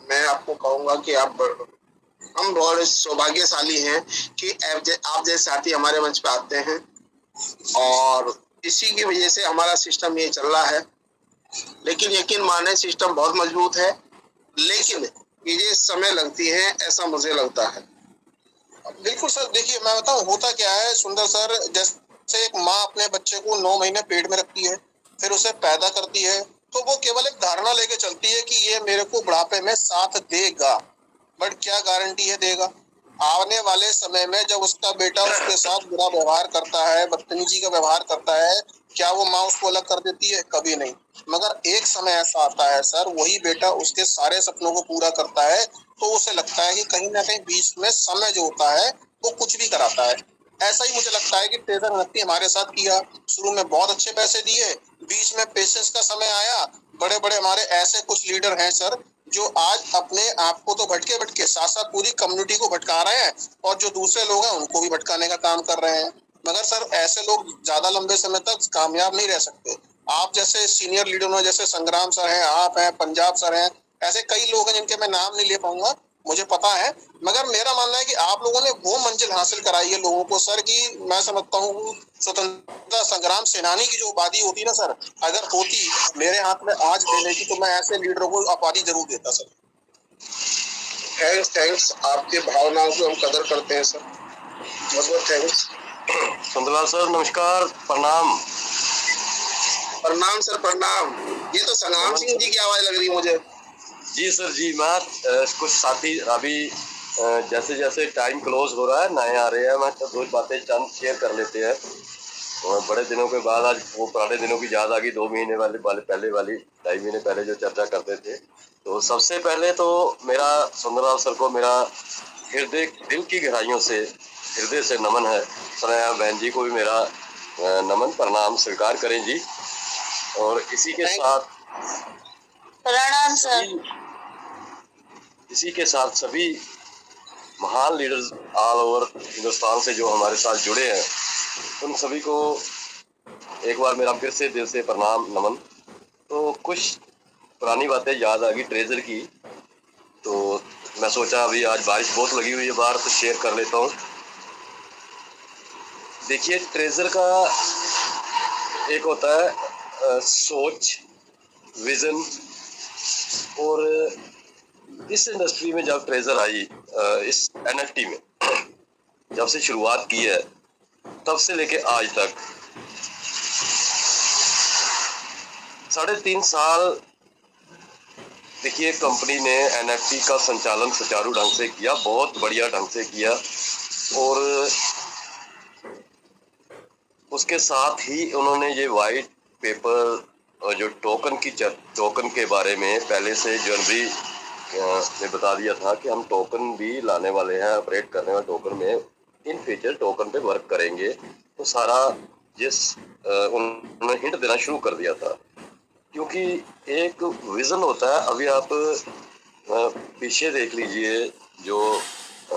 मैं आपको कहूंगा कि हम बहुत सौभाग्यशाली हैं कि आप जैसे साथी हमारे मंच पे आते हैं और इसी की वजह से हमारा सिस्टम ये चल रहा है। लेकिन यकीन माने सिस्टम बहुत मजबूत है, लेकिन चीजें समय लगती हैं, ऐसा मुझे लगता है। बिल्कुल सर, देखिए मैं बताऊं होता क्या है सुंदर सर, जैसे एक माँ अपने बच्चे को 9 महीने पेट में रखती है, फिर उसे पैदा करती है, तो वो केवल एक धारणा लेके चलती है कि ये मेरे को बुढ़ापे में साथ देगा, बट क्या गारंटी है देगा? आने वाले समय में जब उसका बेटा उसके साथ बुरा व्यवहार करता है, बदतमीजी का व्यवहार करता है, क्या वो माँ उसको अलग कर देती है? कभी नहीं। मगर एक समय ऐसा आता है सर, वही बेटा उसके सारे सपनों को पूरा करता है, तो उसे लगता है कि कहीं ना कहीं बीच में समय जो होता है वो कुछ भी कराता है। ऐसा ही मुझे लगता है कि ट्रेजर नकदी हमारे साथ किया, शुरू में बहुत अच्छे पैसे दिए, बीच में पेशेंस का समय आया। बड़े बड़े हमारे ऐसे कुछ लीडर हैं सर जो आज अपने आप को तो भटके साथ साथ पूरी कम्युनिटी को भटका रहे हैं, और जो दूसरे लोग हैं उनको भी भटकाने का काम कर रहे हैं। मगर सर ऐसे लोग ज्यादा लंबे समय तक कामयाब नहीं रह सकते। आप जैसे सीनियर लीडर में जैसे संग्राम सर हैं, आप हैं, पंजाब सर हैं, ऐसे कई लोग हैं जिनके मैं नाम नहीं ले पाऊंगा, मुझे पता है। मगर मेरा मानना है कि आप लोगों ने वो मंजिल हासिल कराई है लोगों को सर, कि मैं समझता हूँ स्वतंत्रता संग्राम सेनानी की जो उपाधि होती ना सर, अगर होती मेरे हाथ में आज देने की, तो मैं ऐसे लीडरों को उपाधि जरूर देता सर। थैंक्स, आपके भावनाओं की हम कदर करते हैं सर, बहुत बहुत थैंक्स। सुंदरलाल सर नमस्कार, प्रणाम। प्रणाम सर, प्रणाम। ये तो संग्राम सिंह जी की आवाज लग रही है मुझे। जी सर जी, मैं कुछ साथी अभी जैसे जैसे टाइम क्लोज हो रहा है, नए आ रहे हैं, मैं तो दो बातें चंद शेयर कर लेते हैं। और बड़े दिनों के बाद आज वो पुराने दिनों की याद आ गई, 2 महीने वाले पहले वाली 2.5 महीने पहले जो चर्चा करते थे। तो सबसे पहले तो मेरा सुंदरलाल सर को मेरा हृदय दिल की गहराइयों से हृदय से नमन है। सनाया बहन जी को भी मेरा नमन प्रणाम स्वीकार करें जी। और इसी के साथ प्रणाम सर। इसी के साथ सभी महान लीडर्स ऑल ओवर हिंदुस्तान से जो हमारे साथ जुड़े हैं, उन सभी को एक बार मेरा फिर से दिल से प्रणाम नमन। तो कुछ पुरानी बातें याद आ गई ट्रेजर की, तो मैं सोचा अभी आज बारिश बहुत लगी हुई है बाहर, तो शेयर कर लेता हूँ। देखिए ट्रेजर का एक होता है सोच, विजन, और इस इंडस्ट्री में जब ट्रेजर आई, इस एनएफटी में जब से शुरुआत की है, तब से लेके आज तक 3.5 साल देखिए कंपनी ने एनएफटी का संचालन सुचारू ढंग से किया, बहुत बढ़िया ढंग से किया। और उसके साथ ही उन्होंने ये वाइट पेपर और जो टोकन के बारे में पहले से जनवरी में बता दिया था कि हम टोकन भी लाने वाले हैं, ऑपरेट करने वाले टोकन में इन फ्यूचर टोकन पे वर्क करेंगे। तो सारा जिस उन्होंने हिंट देना शुरू कर दिया था, क्योंकि एक विजन होता है। अभी आप पीछे देख लीजिए, जो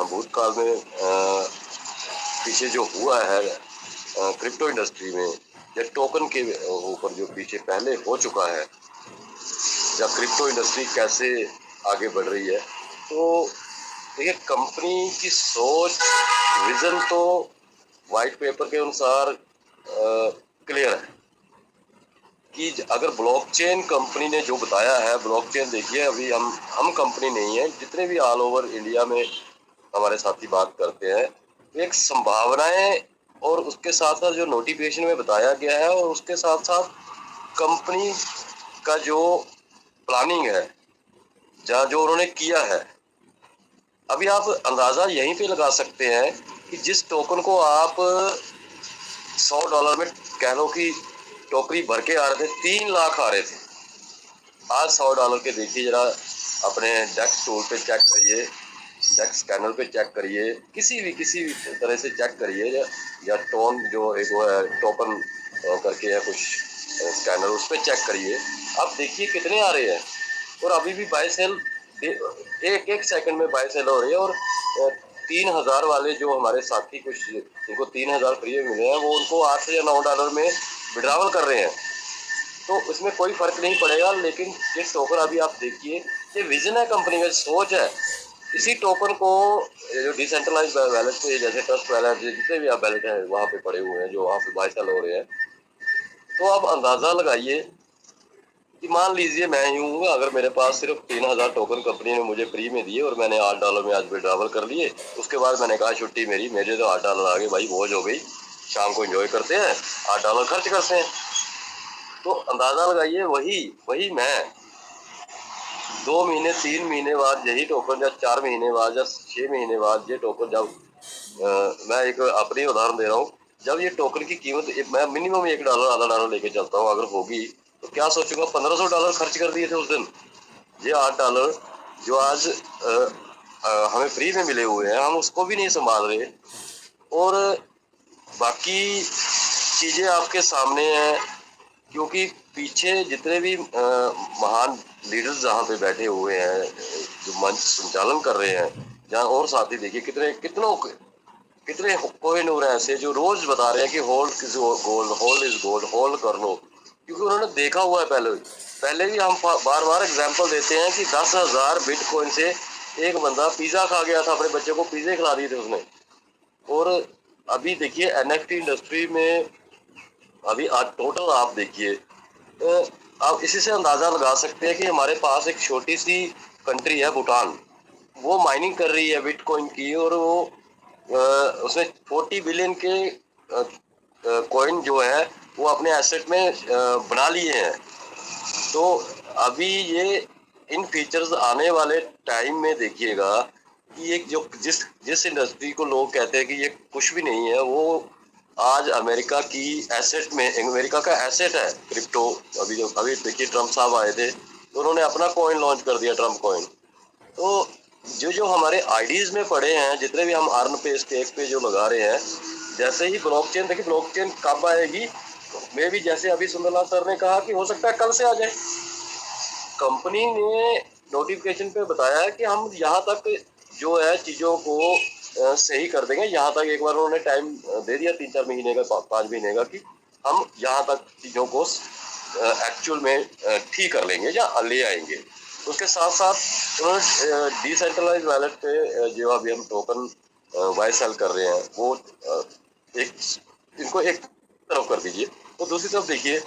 भूतकाल में पीछे जो हुआ है क्रिप्टो इंडस्ट्री में, या टोकन के ऊपर जो पीछे पहले हो चुका है, जब क्रिप्टो इंडस्ट्री कैसे आगे बढ़ रही है। तो देखिए कंपनी की सोच, विजन तो वाइट पेपर के अनुसार क्लियर है कि अगर ब्लॉकचेन कंपनी ने जो बताया है, ब्लॉकचेन देखिए अभी हम कंपनी नहीं है, जितने भी ऑल ओवर इंडिया में हमारे साथी बात करते हैं, एक संभावनाएं और उसके साथ साथ जो नोटिफिकेशन में बताया गया है, और उसके साथ साथ कंपनी का जो प्लानिंग है, जहाँ जो उन्होंने किया है, अभी आप अंदाज़ा यहीं पे लगा सकते हैं कि जिस टोकन को आप $100 में कह लो कि टोकरी भर के आ रहे थे, 3 लाख आ रहे थे, आज $100 के देखिए जरा अपने डेक्स टूल पे चेक करिए, डेक्स स्कैनर पे चेक करिए, किसी भी तरह से चेक करिए, या टोन जो एक वो है टोकन करके है कुछ स्कैनर, उस पर चेक करिए, आप देखिए कितने आ रहे हैं। और अभी भी बाय सेल एक सेकंड में बाय सेल हो रही है। और 3000 वाले जो हमारे साथी कुछ जिनको 3000 फ्री मिले हैं, वो उनको $8 या $9 में विड्रॉवल कर रहे हैं। तो उसमें कोई फर्क नहीं पड़ेगा। लेकिन ये टोकन अभी आप देखिए, ये विजन है कंपनी का, सोच है इसी टोकन को जो डिसेंट्रलाइज वैलेट पे जैसे ट्रस्ट वैलेट जितने भी आप वैलेट हैं वहाँ पे पड़े हुए हैं जो वहाँ पे बाय सेल हो रहे हैं, तो आप अंदाजा लगाइए कि मान लीजिए मैं ही हूँ, अगर मेरे पास सिर्फ 3000 टोकन कंपनी ने मुझे फ्री में दिए और मैंने $8 में आज विड्रॉवल कर लिए, उसके बाद मैंने कहा छुट्टी मेरे तो $8 आ गए भाई, मौज हो गई, शाम को एंजॉय करते हैं, $8 खर्च करते हैं। तो अंदाजा लगाइए वही मैं 2 महीने 3 महीने बाद यही टोकन, या 4 महीने बाद या 6 महीने बाद ये टोकन जब मैं एक अपनी उदाहरण दे रहा हूँ, जब ये टोकन की कीमत मैं मिनिमम $1 आधा डॉलर लेके चलता हूँ, अगर होगी तो क्या सोचूंगा, $1500 खर्च कर दिए थे उस दिन। ये $8 जो आज हमें फ्री में मिले हुए हैं, हम उसको भी नहीं संभाल रहे। और बाकी चीजें आपके सामने हैं, क्योंकि पीछे जितने भी महान लीडर्स जहाँ पे बैठे हुए हैं, जो मंच संचालन कर रहे हैं, जहाँ और साथी देखिए कितने कोहिनूर ऐसे जो रोज बता रहे हैं कि hold is gold, hold is gold, hold कर लो, क्योंकि उन्होंने देखा हुआ है। पहले भी हम बार बार एग्जांपल देते हैं कि 10,000 बिटकॉइन से एक बंदा पिज्जा खा गया था, अपने बच्चे को पिज्जे खिला दिए थे उसने। और अभी देखिए एनएफटी इंडस्ट्री में अभी आज टोटल आप देखिए, आप इसी से अंदाजा लगा सकते हैं कि हमारे पास एक छोटी सी कंट्री है भूटान, वो माइनिंग कर रही है बिटकॉइन की, और वो उसने 40 बिलियन के कॉइन जो है वो अपने एसेट में बना लिए हैं। तो अभी ये इन फीचर्स आने वाले टाइम में देखिएगा कि एक जो जिस इंडस्ट्री को लोग कहते हैं कि ये कुछ भी नहीं है, वो आज अमेरिका की एसेट में, अमेरिका का एसेट है क्रिप्टो। अभी देखिए ट्रम्प साहब आए थे तो उन्होंने अपना कॉइन लॉन्च कर दिया, ट्रम्प कॉइन। तो जो हमारे आईडीज में पड़े हैं, जितने भी हम अर्न पे स्टेक पे जो लगा रहे हैं, जैसे ही ब्लॉकचेन, देखिए ब्लॉकचेन कब आएगी, मैं भी जैसे अभी सुंदरलाल सर ने कहा कि हो सकता है कल से आ जाए। कंपनी ने नोटिफिकेशन पे बताया है कि हम यहाँ तक जो है चीज़ों को सही कर देंगे। यहाँ तक एक बार उन्होंने टाइम दे दिया 3-4 महीने का, 5 महीने का, कि हम यहाँ तक चीज़ों को एक्चुअल में ठीक कर लेंगे या ले आएंगे। उसके साथ साथ उन्होंने डिसेंट्रलाइज वैलेट पे जो अभी हम टोकन बाय सेल कर रहे हैं, वो इनको एक तरफ कर दीजिए। तो दूसरी तरफ देखिए,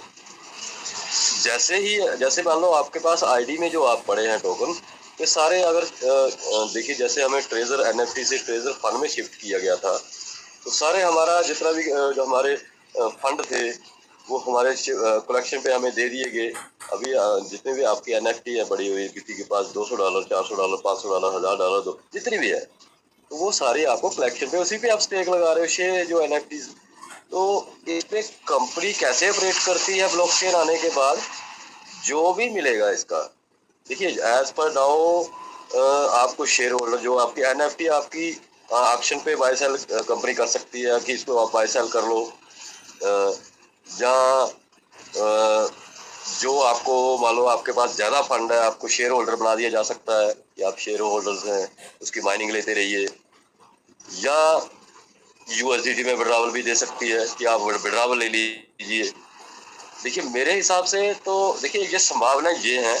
जैसे मान लो आपके पास आईडी में जो आप पड़े हैं टोकन, ये सारे अगर देखिए, जैसे हमें ट्रेजर एनएफटी से ट्रेजर फंड में शिफ्ट किया गया था, तो सारे हमारा जितना भी जो हमारे फंड थे वो हमारे कलेक्शन पे हमें दे दिए गए। अभी जितने भी आपकी एनएफटी है पड़ी हुई, किसी के पास $200, $400, $500, $1000 जितनी भी है, तो वो सारी आपको कलेक्शन पे, उसी पे आप स्टेक लगा रहे हो शेयर जो एनएफटी। तो इसमें कंपनी कैसे ऑपरेट करती है ब्लॉकचेन आने के बाद, जो भी मिलेगा इसका, देखिए एज पर नाउ आपको शेयर होल्डर जो आपकी एनएफटी आपकी ऑक्शन पे बाय सेल कंपनी कर सकती है कि इसको आप बाय सेल कर लो, या जो आपको मान लो आपके पास ज़्यादा फंड है, आपको शेयर होल्डर बना दिया जा सकता है कि आप शेयर होल्डर्स हैं, उसकी माइनिंग लेते रहिए, या यूएसडीटी में विड्रॉवल भी दे सकती है कि आप विड्रॉवल ले लीजिए। देखिए मेरे हिसाब से तो देखिए ये संभावना ये है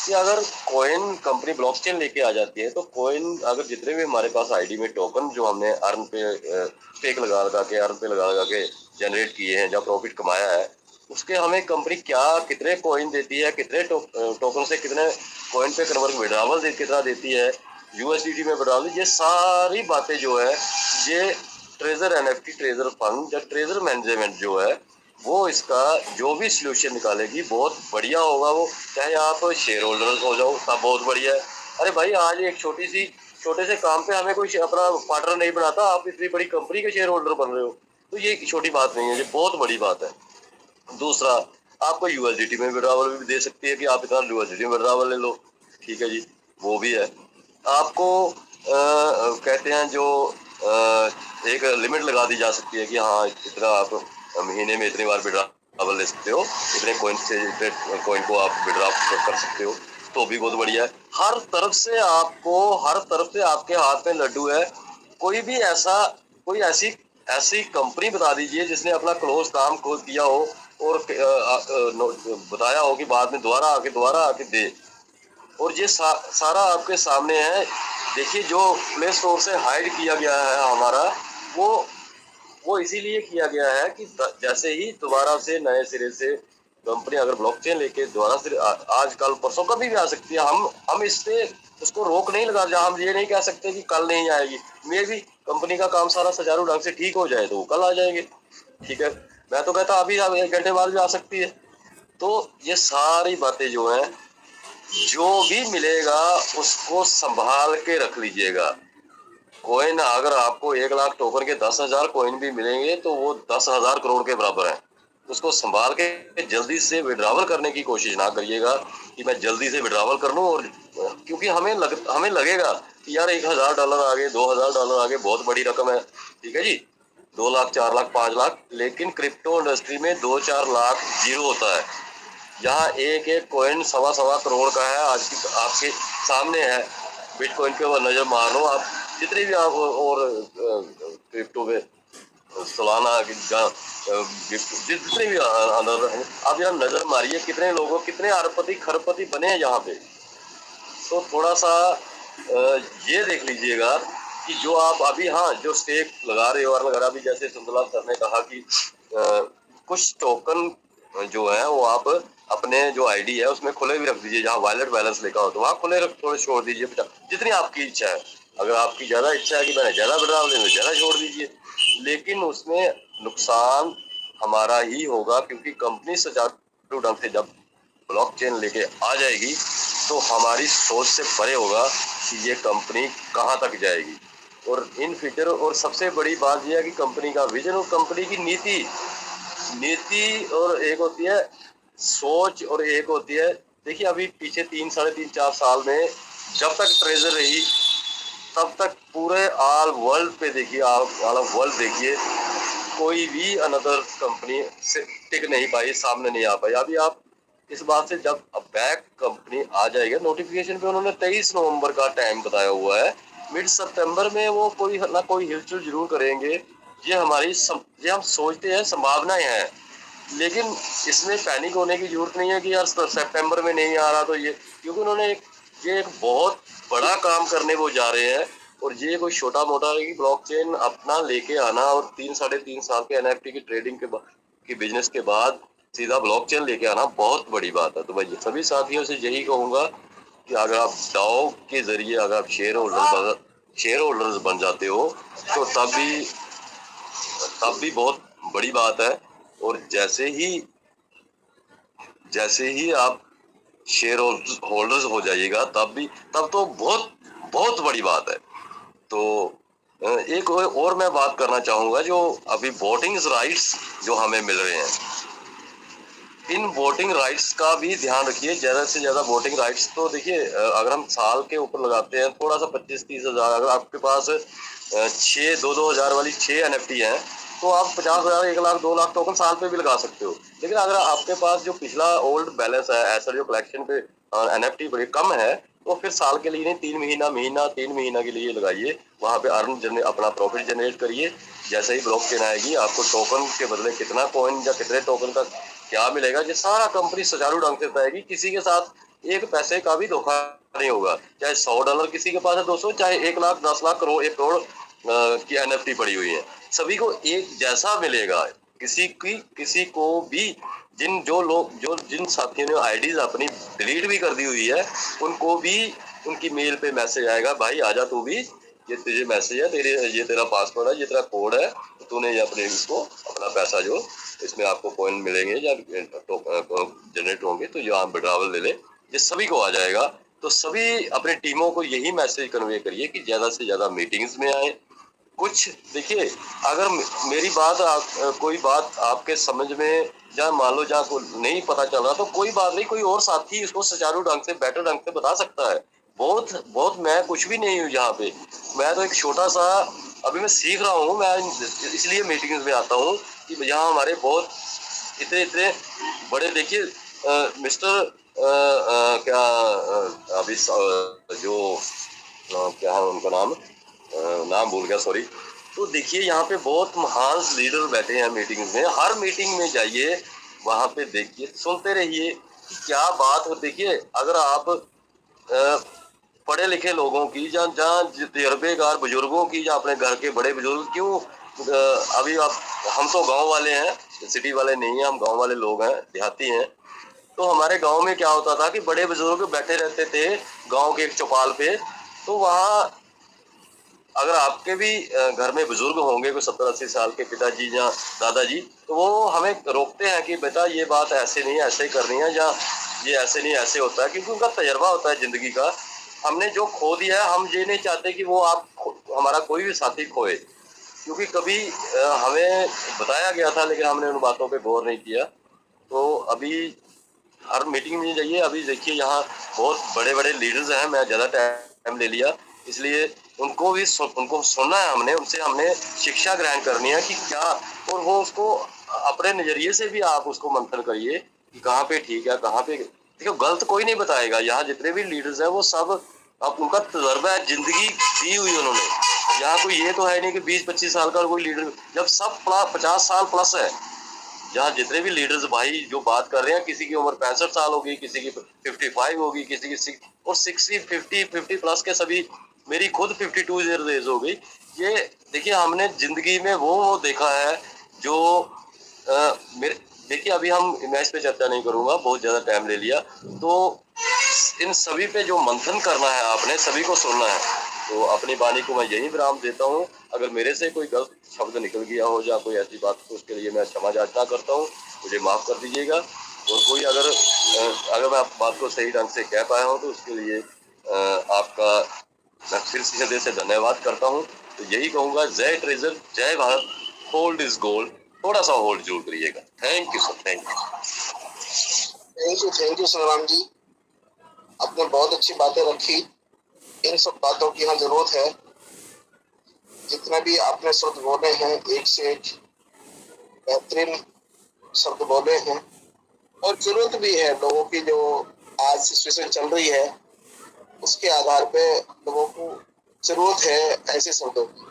कि अगर कॉइन कंपनी ब्लॉकचेन लेके आ जाती है, तो कॉइन अगर जितने भी हमारे पास आईडी में टोकन जो हमने अर्न पे स्टेक लगा के जनरेट किए हैं, जब प्रॉफिट कमाया है, उसके हमें कंपनी कितने कॉइन देती है, कितने टोकन से कितने कॉइन पे कन्वर्ट विड्रॉवल कितना देती है, यूएसडीटी में विड्रॉवल, ये सारी बातें जो है ये ट्रेजर एनएफटी, ट्रेजर फंड या ट्रेजर मैनेजमेंट जो है वो इसका जो भी सलूशन निकालेगी बहुत बढ़िया होगा। वो चाहे आप शेयर होल्डर हो जाओ तब बहुत बढ़िया है। अरे भाई आज एक छोटे से काम पे हमें कोई अपना पार्टनर नहीं बनाता, आप इतनी बड़ी कंपनी के शेयर होल्डर बन रहे हो, तो ये छोटी बात नहीं है, ये बहुत बड़ी बात है। दूसरा, आपको यूएसडीटी में विड्रॉवल भी दे सकती है कि आप इतना यूएसडीटी में विड्रॉवल ले लो, ठीक है जी, वो भी है। आपको कहते हैं जो एक लिमिट लगा दी जा सकती है कि हाँ इतना आप महीने में इतनी बार विड्रॉवल ले सकते हो, इतने कॉइन से इतने कॉइन को आप विड्रॉ कर सकते हो, तो भी बहुत बढ़िया है। हर तरफ से आपके हाथ में लड्डू है। कोई ऐसी कंपनी बता दीजिए जिसने अपना क्लोज काम को किया हो और बताया हो कि बाद में दोबारा आके दे, और ये सारा आपके सामने है। देखिए जो प्ले स्टोर से हाइड किया गया है हमारा, वो इसीलिए किया गया है कि जैसे ही दोबारा से नए सिरे से कंपनी अगर ब्लॉकचेन लेके दोबारा से आज कल परसों कभी भी आ सकती है, हम इससे उसको रोक नहीं लगा, जहाँ हम ये नहीं कह सकते कि कल नहीं आएगी। मे भी कंपनी का काम सारा सुचारू ढंग से ठीक हो जाए तो वो कल आ जाएंगे, ठीक है। मैं तो कहता अभी 1 घंटे बाद भी आ सकती है। तो ये सारी बातें जो हैं, जो भी मिलेगा उसको संभाल के रख लीजिएगा। कॉइन अगर आपको 1 लाख टोकन के 10,000 कॉइन भी मिलेंगे तो वो 10,000 करोड़ के बराबर है। उसको संभाल के जल्दी से विड्रॉवल करने की कोशिश ना करिएगा कि मैं जल्दी से विड्रॉवल कर लूं, और क्योंकि हमें लगेगा कि यार $1,000 आ गए, $2,000 आ गए, बहुत बड़ी रकम है, ठीक है जी, 2 लाख 4 लाख 5 लाख। लेकिन क्रिप्टो इंडस्ट्री में 2-4 लाख जीरो होता है। यहाँ एक कॉइन 1.25 करोड़ का है, आज की आपके सामने है। बिटकॉइन के ऊपर नजर मार लो आप, जितने भी आप और क्रिप्टो पे सालाना जितने भी आप यहाँ नजर मारिए, कितने लोगों, कितने अरबपति खरबपति बने हैं यहाँ पे। तो थोड़ा सा ये देख लीजिएगा कि जो आप अभी, हाँ, जो स्टेक लगा रहे हो और लगा, अभी जैसे सुंदरलाल सर ने कहा कि कुछ टोकन जो है वो आप अपने जो आईडी है उसमें खुले भी रख दीजिए, जहाँ वॉलेट बैलेंस लिखा हो तो वहाँ खुले रख, थोड़े छोड़ दीजिए, जितनी आपकी इच्छा है। अगर आपकी ज्यादा इच्छा है कि मैंने ज्यादा विड्रॉल लेना, ज्यादा छोड़ दीजिए, लेकिन उसमें नुकसान हमारा ही होगा, क्योंकि कंपनी सुचारू ढंग से जब ब्लॉकचेन लेके आ जाएगी तो हमारी सोच से परे होगा कि ये कंपनी कहाँ तक जाएगी। और इन फ्यूचर, और सबसे बड़ी बात यह है कि कंपनी का विजन और कंपनी की नीति और एक होती है सोच और एक होती है, देखिए अभी पीछे 3-3.5-4 साल में जब तक ट्रेजर रही तब तक पूरे ऑल वर्ल्ड पे देखिए, ऑल वर्ल्ड देखिए, कोई भी अनदर कंपनी से टिक नहीं पाई, सामने नहीं आ पाई। अभी आप इस बात से, जब बैक कंपनी आ जाएगी, नोटिफिकेशन पे उन्होंने 23 नवंबर का टाइम बताया हुआ है, मिड सितंबर में वो कोई ना कोई हिलचुल जरूर करेंगे। ये ये हम सोचते हैं, संभावनाएं हैं, लेकिन इसमें पैनिक होने की जरूरत नहीं है कि यार सितंबर में नहीं आ रहा तो ये, क्योंकि उन्होंने ये एक बहुत बड़ा काम करने वो जा रहे हैं। और ये कोई छोटा मोटा है कि ब्लॉकचेन अपना लेके आना और 3-3.5 साल के एनएफटी की ट्रेडिंग के बिजनेस के बाद सीधा ब्लॉकचेन लेके आना बहुत बड़ी बात है। तो मैं सभी साथियों से यही कहूंगा कि अगर आप डाओ के जरिए अगर आप शेयर होल्डर्स बन जाते हो तो तब भी बहुत बड़ी बात है। और जैसे ही आप शेयर होल्डर्स हो जाइएगा तब तो बहुत बड़ी बात है। तो एक और मैं बात करना चाहूंगा, जो अभी वोटिंग राइट्स जो हमें मिल रहे हैं, इन वोटिंग राइट्स का भी ध्यान रखिए, ज्यादा से ज्यादा वोटिंग राइट्स। तो देखिए अगर हम साल के ऊपर लगाते हैं थोड़ा सा 25-30 हजार, अगर आपके पास 2 हजार वाली 6 एनएफटी हैं तो आप 50,000, 1 लाख, 2 लाख टोकन साल पे भी लगा सकते हो। लेकिन अगर आपके पास जो पिछला ओल्ड बैलेंस है, ऐसा जो कलेक्शन पे एनएफटी बड़ी कम है, तो फिर साल के लिए नहीं, 3 महीना के लिए लगाइए, वहां पे अपना प्रॉफिट जनरेट करिए। जैसे ही ब्लॉकचेन आएगी आपको टोकन के बदले कितना कॉइन या कितने टोकन का क्या मिलेगा, ये सारा कंपनी सुचारू ढंग से बताएगी। किसी के साथ एक पैसे का भी धोखा नहीं होगा, चाहे $100 किसी के पास है 200, चाहे 1 लाख, 10 लाख, करोड़, 1 करोड़ की एनएफटी पड़ी हुई है, सभी को एक जैसा मिलेगा। किसी को भी जिन साथियों ने आईडीज अपनी डिलीट भी कर दी हुई है, उनको भी उनकी मेल पे मैसेज आएगा, भाई आजा तू भी, ये तुझे मैसेज है, ये तेरा पासवर्ड है, ये तेरा कोड है, तो तूने ये अपने इसको अपना पैसा जो इसमें आपको कॉइन मिलेंगे या जनरेट होंगे तो यहाँ विड्रॉवल ले ले, ये सभी को आ जाएगा। तो सभी अपनी टीमों को यही मैसेज कन्वे करिए कि ज्यादा से ज्यादा मीटिंग्स में आए। कुछ देखिए, अगर मेरी कोई बात आपके समझ में या मान लो जहाँ को नहीं पता चल रहा, तो कोई बात नहीं, कोई और साथी इसको सुचारू ढंग से, बेटर ढंग से बता सकता है। बहुत मैं कुछ भी नहीं हूँ यहाँ पे, मैं तो एक छोटा सा, अभी मैं सीख रहा हूँ, मैं इसलिए मीटिंग्स में आता हूँ कि यहाँ हमारे बहुत इतने बड़े, देखिए मिस्टर क्या अभी जो क्या है उनका नाम भूल गया, सॉरी। तो देखिए यहाँ पे बहुत महान लीडर बैठे हैं मीटिंग में, हर मीटिंग में जाइए, वहां पे देखिए, सुनते रहिए कि क्या बात हो। देखिए अगर आप पढ़े लिखे लोगों की, जहाँ तजर्बेकार बुजुर्गों की, या अपने घर के बड़े बुजुर्ग क्यों अभी आप, हम तो गांव वाले हैं, सिटी वाले नहीं हैं, हम गांव वाले लोग हैं, देहाती हैं। तो हमारे गांव में क्या होता था कि बड़े बुजुर्ग बैठे रहते थे गांव के एक चौपाल पे। तो वहाँ अगर आपके भी घर में बुजुर्ग होंगे कोई 70-80 साल के पिताजी या दादाजी, तो वो हमें रोकते हैं कि बेटा ये बात ऐसे नहीं, ऐसे ही करनी है, या ये ऐसे नहीं, ऐसे होता है, क्योंकि उनका तजर्बा होता है जिंदगी का। हमने जो खो दिया है, हम ये नहीं चाहते कि वो हमारा कोई भी साथी खोए, क्योंकि कभी हमें बताया गया था लेकिन हमने उन बातों पे गौर नहीं किया। तो अभी हर मीटिंग में जाइए, अभी देखिए यहाँ बहुत बड़े बड़े लीडर्स हैं, मैं ज़्यादा टाइम ले लिया, इसलिए उनको सुनना है हमने, उनसे हमने शिक्षा ग्रहण करनी है कि क्या, और वो उसको अपने नज़रिए से भी आप उसको मंथन करिए कि कहाँ पे ठीक है, कहाँ पे देखो गलत कोई नहीं बताएगा। यहाँ जितने भी लीडर्स हैं वो सब अब उनका तजर्बा है, जिंदगी दी हुई उन्होंने। यहाँ कोई ये तो है नहीं कि 20-25 साल का कोई लीडर, जब सब 50 साल प्लस है। यहाँ जितने भी लीडर्स भाई जो बात कर रहे हैं, किसी की उम्र 65 साल होगी, किसी की 55 होगी, किसी की 50 प्लस के सभी, मेरी खुद 52 ईयर्स एज हो गई। ये देखिए हमने जिंदगी में वो देखा है जो मेरे, देखिए अभी मैं इस पे चर्चा नहीं करूंगा, बहुत ज्यादा टाइम ले लिया। तो इन सभी पे जो मंथन करना है, आपने सभी को सुनना है। तो अपनी वाणी को मैं यही विराम देता हूँ। अगर मेरे से कोई गलत शब्द निकल गया हो या कोई ऐसी बात, तो उसके लिए मैं क्षमा याचना करता हूँ, मुझे माफ़ कर दीजिएगा। और कोई अगर मैं बात को सही ढंग से कह पाया हूँ तो उसके लिए आपका मैं फिर से हृदय से धन्यवाद करता हूँ। तो यही कहूँगा, जय ट्रेजर, जय भारत, होल्ड इज गोल्ड। थोड़ा सा होल्ड जरूर करिएगा। Thank you sir, thank you संग्राम जी, आपने बहुत अच्छी बातें रखी। इन सब बातों की यहाँ जरूरत है। जितना भी आपने शब्द बोले हैं, एक से एक बेहतरीन शब्द बोले हैं, और जरूरत भी है लोगों की, जो आज सिचुएशन चल रही है उसके आधार पे लोगों को जरूरत है ऐसे शब्दों की।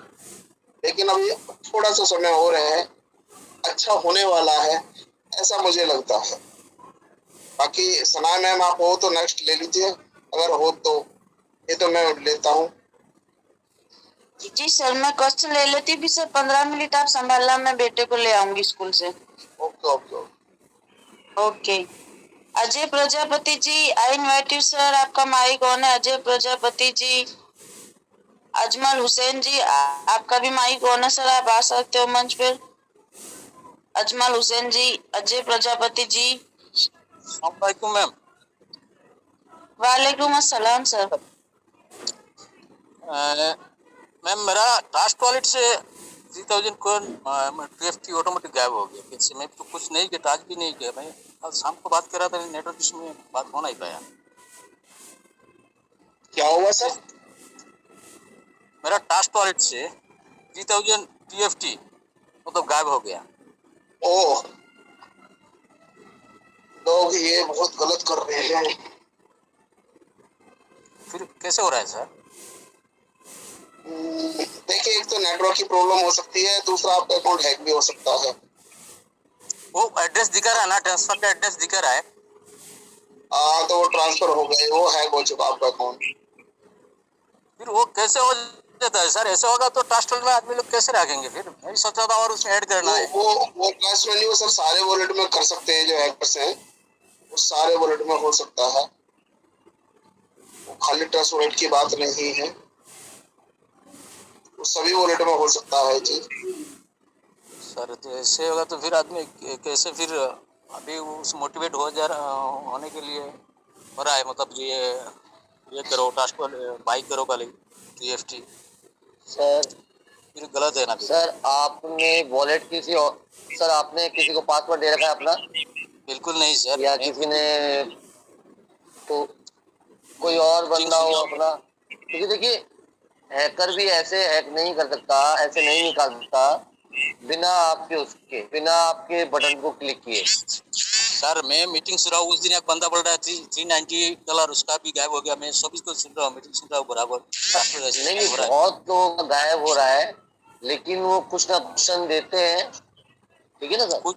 लेकिन अभी थोड़ा सा समय और है, अच्छा होने वाला है ऐसा मुझे लगता है। बाकी सना मैम आप हो तो नेक्स्ट ले लीजिए, अगर हो तो। ये तो मैं लेता हूँ। जी सर, मैं क्वेश्चन ले लेती भी सर, 15 मिनट आप संभालना, मैं बेटे को ले आऊंगी स्कूल से। Okay okay okay. Ajay Prajapati ji, I invite you sir, आपका माइक ऑन है। अजय प्रजापति जी, अजमल हुसैन जी, आपका भी माइक ऑन है सर, आप आ सकते हो मंच पर। अजमल हुसैन जी, अजय प्रजापति जी। अस्सलाम मैम। वालेकुम अस्सलाम सर। मैम मेरा ट्रस्ट वॉलेट से 3000 को TFT ऑटोमेटिक गायब हो गया। कैसे? मैं तो कुछ नहीं किया, आज भी नहीं किया। मैं कल शाम को बात कर रहा था, नेटवर्क इशू में बात हो नहीं पाया। क्या हुआ सर? मेरा ट्रस्ट वॉलेट से 3000 TFT मतलब गायब हो गया। ओह, लोग ये बहुत गलत कर रहे हैं। फिर कैसे हो रहा है सर? देखिए, एक तो नेटवर्क की प्रॉब्लम हो सकती है, दूसरा आपका अकाउंट हैक भी हो सकता है। वो एड्रेस दिखा रहा है ना, ट्रांसफर का एड्रेस दिखा रहा है। तो वो ट्रांसफर हो गए, वो हैक हो चुका आपका अकाउंट। फिर वो कैसे हो जाता है सर? ऐसे होगा तो ट्रस्ट में आदमी लोग कैसे रखेंगे? फिर मैं भी सोचा था और उसमें ऐड करना है। वो ट्रस्ट में नहीं, वो सर सारे वॉलेट में कर सकते हैं। जो हैकर्स हैं वो सारे वॉलेट में हो सकता है, वो खाली ट्रस्ट वॉलेट की बात नहीं है, वो सभी वॉलेट में हो सकता है जी। सर तो ऐसे होगा तो फिर आदमी कैसे फिर अभी उस मोटिवेट होने के लिए हो रहा है, मतलब ये करो ट्रांसफर, बाई करो खाली TFT। सर फिर गलत है ना फिर? सर आपने वॉलेट सर आपने किसी को पासवर्ड दे रखा है अपना? बिल्कुल नहीं सर। या किसी ने तो कोई और बंदा हो अपना? क्योंकि देखिए हैकर भी ऐसे हैक नहीं कर सकता, ऐसे नहीं निकाल सकता बिना आपके बटन को क्लिक किए। सर मैं मीटिंग सुन रहा हूँ, उस दिन एक बंदा बोल रहा है $398, उसका भी गायब हो गया। मैं सभी को सुन रहा हूँ, मीटिंग सुन रहा हूँ बराबर। नहीं, बहुत लोग गायब हो रहा है, लेकिन वो कुछ ना ऑप्शन देते हैं, ठीक है ना सर? कुछ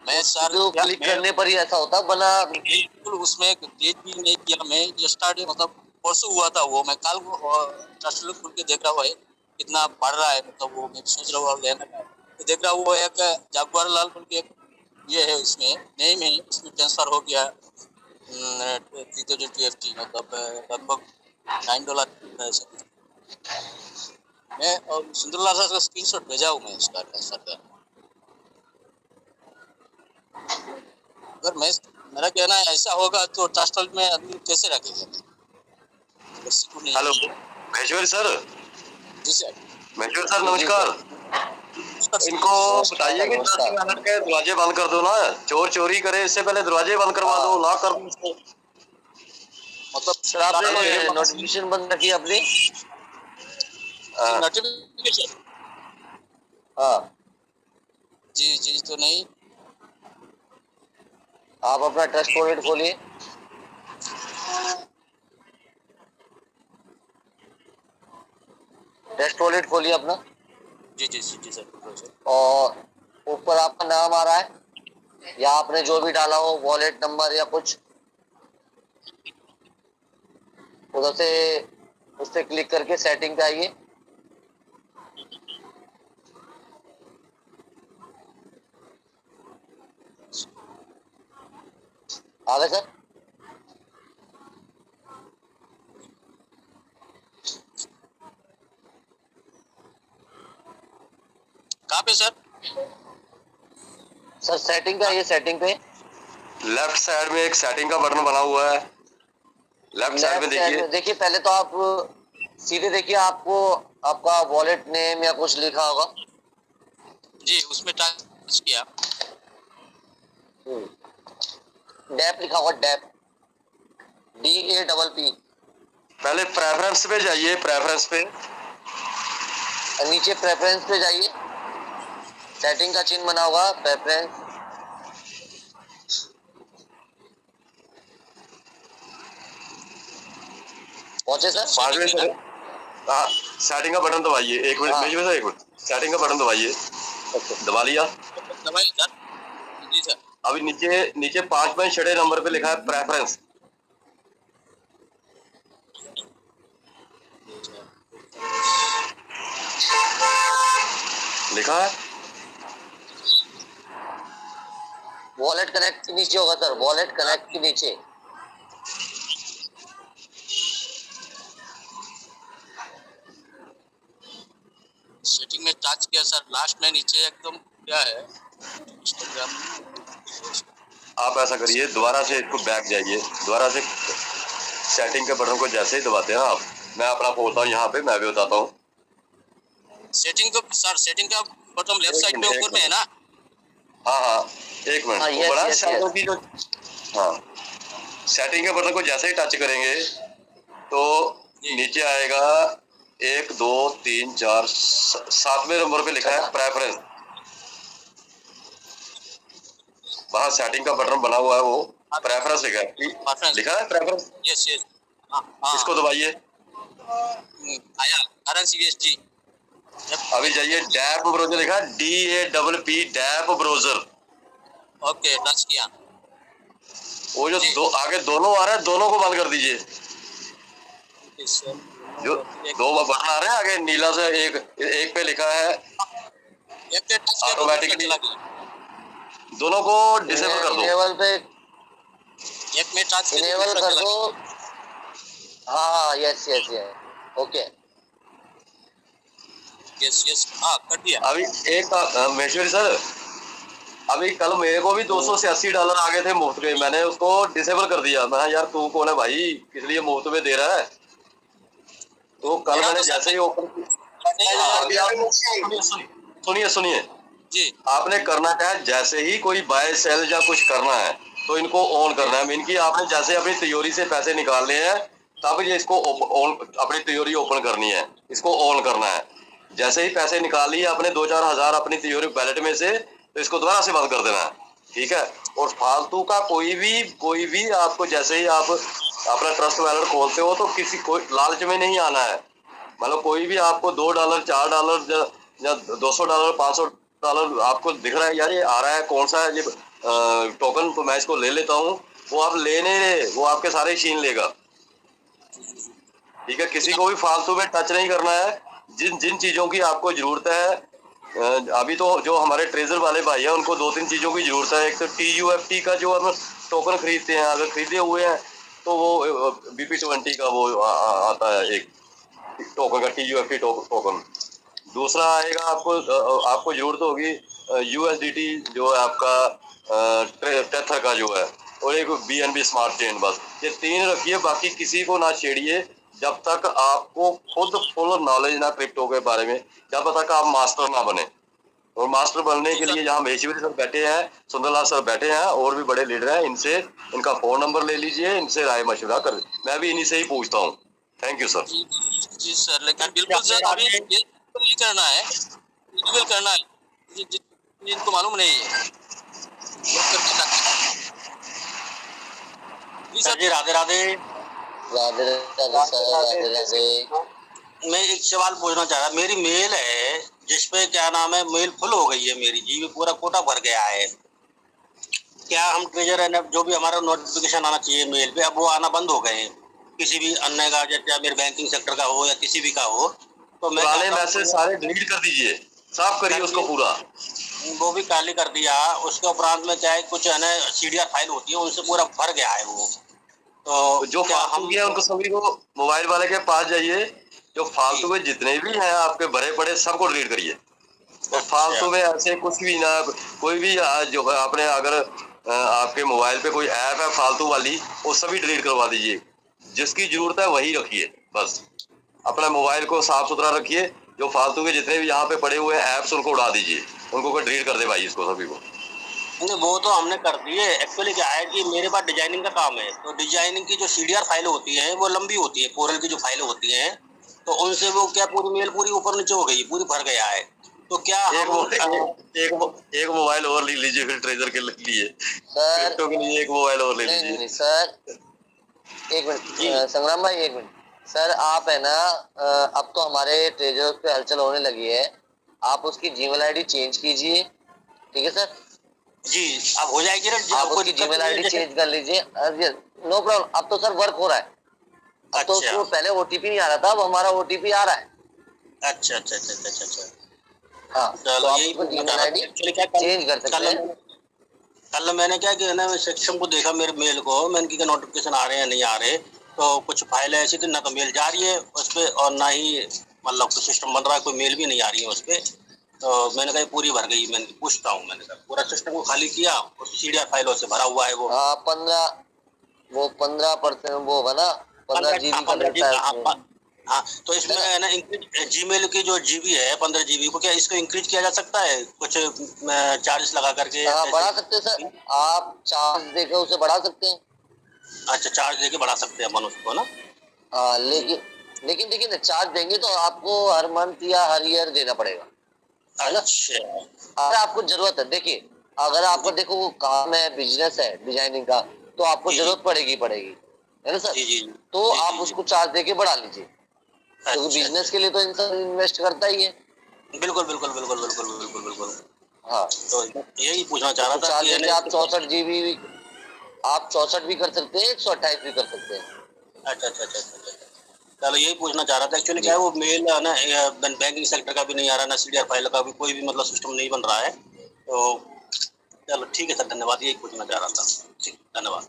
मैं सर तो क्लिक करने पर ही ऐसा होता, बना बिल्कुल उसमें क्लिक भी नहीं किया। मैं स्टार्ट मतलब परसों हुआ था वो, मैं कल ट्रस्ट खोल के देख रहा हुआ है कितना बढ़ रहा है, मतलब वो मैं सोच रहा हूँ लेना का, तो देख रहा हूँ वो एक जागवार लाल खोल के ये है, इसमें नेम है, इसमें ट्रांसफर हो गया 3250, मतलब लगभग $9 ऐसा कुछ। मैं और सुंदरलाल सर का स्क्रीनशॉट भेजा हूँ मैं उसका ट्रांसफर का। अगर मेरा कहना है ऐसा होगा तो ट्रस्ट में आदमी कैसे रखेगा? Hello Maheshwari sir. जी सर। महेश्वरी सर नमस्कार। इनको बताइए कि ट्रस्ट मैनेजर के दरवाजे बंद कर दो ना, चोर चोरी करे इससे पहले दरवाजे बंद करवा दो, लॉक कर दो उसको। मतलब सर आपने नोटिफिकेशन बंद रखी अपनी? नोटिफिकेशन हाँ जी तो नहीं। आप अपना ट्रस्ट वॉलेट खोलिए। ट्रस्ट वॉलेट खोलिए अपना। जी सर। और ऊपर आपका नाम आ रहा है या आपने जो भी डाला हो वॉलेट नंबर या कुछ, उधर से उस पर क्लिक करके सेटिंग पे आइए। आ गए सर? कहाँ पे सर? सर सेटिंग पे आइए, सेटिंग पे लेफ्ट साइड में एक सेटिंग का बटन बना हुआ है, लेफ्ट साइड में देखिए। पहले तो आप सीधे देखिए, आपको आपका वॉलेट नेम या कुछ लिखा होगा जी, उसमें टच किया। डैप लिखा होगा, डैप DAPP। पहले प्रेफरेंस पे जाइए, प्रेफरेंस पे नीचे प्रेफरेंस पे जाइए, सेटिंग का चिन्ह बना होगा प्रेफरेंस। पहुंचे सर? हाँ सेटिंग का बटन दबाइए, एक मिनट एक मिनट, सेटिंग का बटन दबाइए। दबा लिया? दबाइए सर। जी सर। अभी नीचे 5 में 6 नंबर पे लिखा है प्रेफरेंस, लिखा है वॉलेट कनेक्ट के नीचे होगा सर, वॉलेट कनेक्ट के नीचे। सेटिंग में टच किया सर, लास्ट में नीचे एकदम क्या है इंस्टाग्राम। आप ऐसा करिए, दोबारा से इसको बैक जाइए, दोबारा से सेटिंग के बटन को जैसे ही दबाते हैं आप, मैं अपना बोलता हूँ यहाँ पे, मैं भी बताता हूँ। सेटिंग को सर, सेटिंग का बटन लेफ्ट साइड में ऊपर में है ना? हाँ एक मिनट, ऊपर सेटिंग की जो, हाँ सेटिंग के बटन को जैसे ही टच करेंगे तो नीचे आएगा 1 2 3 4 7वें नंबर पे लिखा है प्रेफरेंस। वहाँ सेटिंग का बटन बना हुआ है, वो प्रेफरेंस लिखा है प्रेफरेंस। यस इसको दबाइए। आया RNCSG। अभी जाइए, डैप ब्राउजर लिखा है DAPP, dapp browser. Okay, touch किया। वो जो आगे दोनों आ रहे हैं, दोनों को बंद कर दीजिए। जो 2 बटन आ रहे हैं आगे नीला से, एक पे लिखा है ऑटोमेटिकली, दोनों को डिसेबल कर दो। इनेबल पे एक में टच इनेबल कर दो। हाँ यस ओके, यस हाँ कर दिया। अभी एक महेश्वरी सर, अभी कल मेरे को भी $286 आ गए थे मुफ्त के, मैंने उसको डिसेबल कर दिया। मैं यार तू कौन है भाई, किस लिए मुफ्त में दे रहा है? तो कल मैंने जैसे ही ओपन, सुनिए जी, आपने करना क्या है, जैसे ही कोई बाय सेल या कुछ करना है तो इनको ऑन करना है। मीन की आपने जैसे अपनी तिजोरी से पैसे निकालने हैं, तब ये इसको ऑन, अपनी तिजोरी ओपन करनी है, इसको ऑन करना है। जैसे ही पैसे निकाल लिए आपने 2-4 हज़ार अपनी तिजोरी वैलेट में से, तो इसको दोबारा से बंद कर देना है, ठीक है? और फालतू का कोई भी आपको, जैसे ही आप अपना ट्रस्ट वैलेट खोलते हो तो किसी कोई लालच में नहीं आना है। मतलब कोई भी आपको $2 $4 या $200 $500 आपको दिख रहा है, यार ये आ रहा है, कौन सा है ये टोकन, तो मैं इसको ले लेता हूँ, वो आप लेने, वो आपके सारे छीन लेगा। ठीक है, किसी को भी फालतू में टच नहीं करना है। जिन जिन चीजों की आपको जरूरत है, अभी तो जो हमारे ट्रेजर वाले भाई हैं उनको 2-3 चीजों की जरूरत है। एक तो TUFT का जो हम टोकन खरीदते हैं, अगर खरीदे हुए हैं तो वो BP20 का वो आता है एक टोकन का, TUFT टोकन। दूसरा आएगा आपको जरूरत होगी USDT जो है आपका टेथर का जो है, और एक BNB स्मार्ट चेन। बस ये 3 रखिए, बाकी किसी को ना छेड़िए जब तक आपको खुद फुल नॉलेज ना क्रिप्टो के बारे में, जब तक आप मास्टर ना बने। और मास्टर बनने के लिए यहाँ महेश्वरी सर बैठे हैं, सुंदरलाल सर बैठे हैं, और भी बड़े लीडर हैं, इनसे इनका फोन नंबर ले लीजिए, इनसे राय मशवरा कर, मैं भी इन्हीं से ही पूछता हूँ। Thank you sir. जी सर, लेकिन बिल्कुल सर अभी ये करना है, बिल्कुल करना है, जिनको मालूम नहीं है। सर जी राधे राधे। राधे राधे। मैं एक सवाल पूछना चाह रहा, मेरी मेल है जिसपे क्या नाम है, मेल फुल हो गई है मेरी जी, पूरा कोटा भर गया है। क्या हम ट्रेजर है जो भी हमारा नोटिफिकेशन आना चाहिए मेल पे, अब वो आना बंद हो गए हैं किसी भी अन्य का, जैसे मेरे बैंकिंग सेक्टर का हो या किसी भी का हो। तो मैं मैसेज सारे डिलीट कर दीजिए, साफ करिए उसको पूरा। वो भी खाली कर दिया। उसके उपरांत में क्या है, कुछ है ना CDR फाइल होती है, उनसे पूरा भर गया है वो। तो जो फालतू है उनको सभी को मोबाइल वाले के पास जाइए, जो फालतू के जितने भी हैं आपके भरे पड़े सबको डिलीट करिए। और फालतू में ऐसे कुछ भी ना, कोई भी जो है आपने अगर आपके मोबाइल पे कोई ऐप है फालतू वाली, वो सभी डिलीट करवा दीजिए। जिसकी जरूरत है वही रखिए, बस अपना मोबाइल को साफ सुथरा रखिए। जो फालतू के जितने भी यहाँ पे पड़े हुए ऐप्स उनको उड़ा दीजिए, उनको कोई डिलीट कर दे भाई, इसको सभी को। नहीं, वो तो हमने कर दिए। एक्चुअली क्या है कि मेरे पास डिजाइनिंग का काम है, तो डिजाइनिंग की जो CDR फाइल होती है वो लंबी होती है, कोरल की जो फाइलें होती हैं, तो उनसे वो क्या पूरी मेल पूरी ऊपर नीचे हो गई, पूरी भर गया है। तो क्या एक मोबाइल और ले लीजिए फिर ट्रेजर के लिए, क्रिप्टो के लिए एक मोबाइल और ले लीजिए। नहीं सर, एक मिनट संग्राम भाई, एक मिनट सर। आप है ना, अब तो हमारे ट्रेजर पे हलचल होने लगी है, आप उसकी Gmail ID चेंज कीजिए, ठीक है सर जी। अब हो जाएगी ना, आप उसकी Gmail ID चेंज कर लीजिए, नो प्रॉब्लम। अब तो सर वर्क हो रहा है। अब तो उसको पहले OTP नहीं आ रहा था, अब हमारा OTP आ रहा है। अच्छा। हाँ, तो आप उसको Gmail ID चेंज कर सकते हैं। कल मैंने क्या किया ना, मैं सिस्टम को देखा मेरे मेल को, मैंने क्या नोटिफिकेशन आ रहे हैं नहीं आ रहे, तो कुछ फाइल ऐसी थी ना, तो मेल जा रही है उस पर, और ना ही मतलब कुछ सिस्टम बन रहा है, कोई मेल भी नहीं आ रही है उस पर। तो मैंने कहा पूरी भर गई, मैंने पूछता हूँ, मैंने कहा पूरा सिस्टम को खाली किया, उस CDR फाइलों से भरा हुआ है वो। हाँ 15% वो बना 15 GB का रहता है। हाँ, तो इसमें है ना Gmail की जो GB है 15 GB को, क्या इसको इंक्रीज किया जा सकता है कुछ चार्जेस लगा करके? हाँ बढ़ा सकते हैं सर, आप चार्ज देकर उसे बढ़ा सकते हैं। अच्छा, चार्ज देके बढ़ा सकते हैं अपन उसको ना। हाँ, लेकिन देखिए ना, चार्ज देंगे तो आपको हर मंथ या हर ईयर देना पड़ेगा। अच्छा, अगर आपको जरूरत है, देखिए अगर आपको देखो वो काम है, बिजनेस है डिजाइनिंग का, तो आपको जरूरत पड़ेगी है ना सर। तो आप उसको चार्ज देके बढ़ा लीजिए, क्योंकि बिजनेस के लिए तो इंसान इन्वेस्ट करता ही है। बिल्कुल। हाँ, तो यही पूछना चाह रहा था। चार्ज देके आप 64 GB आप 64 भी कर सकते हैं, 128 भी कर सकते हैं। अच्छा। चलो यही पूछना चाह रहा था। एक्चुअली क्या है, वो मेल है ना बैंकिंग सेक्टर का भी नहीं आ रहा, ना CDR फाइल का भी कोई भी मतलब सिस्टम नहीं बन रहा है। तो चलो ठीक है सर, धन्यवाद, यही पूछना चाह रहा था। ठीक, धन्यवाद।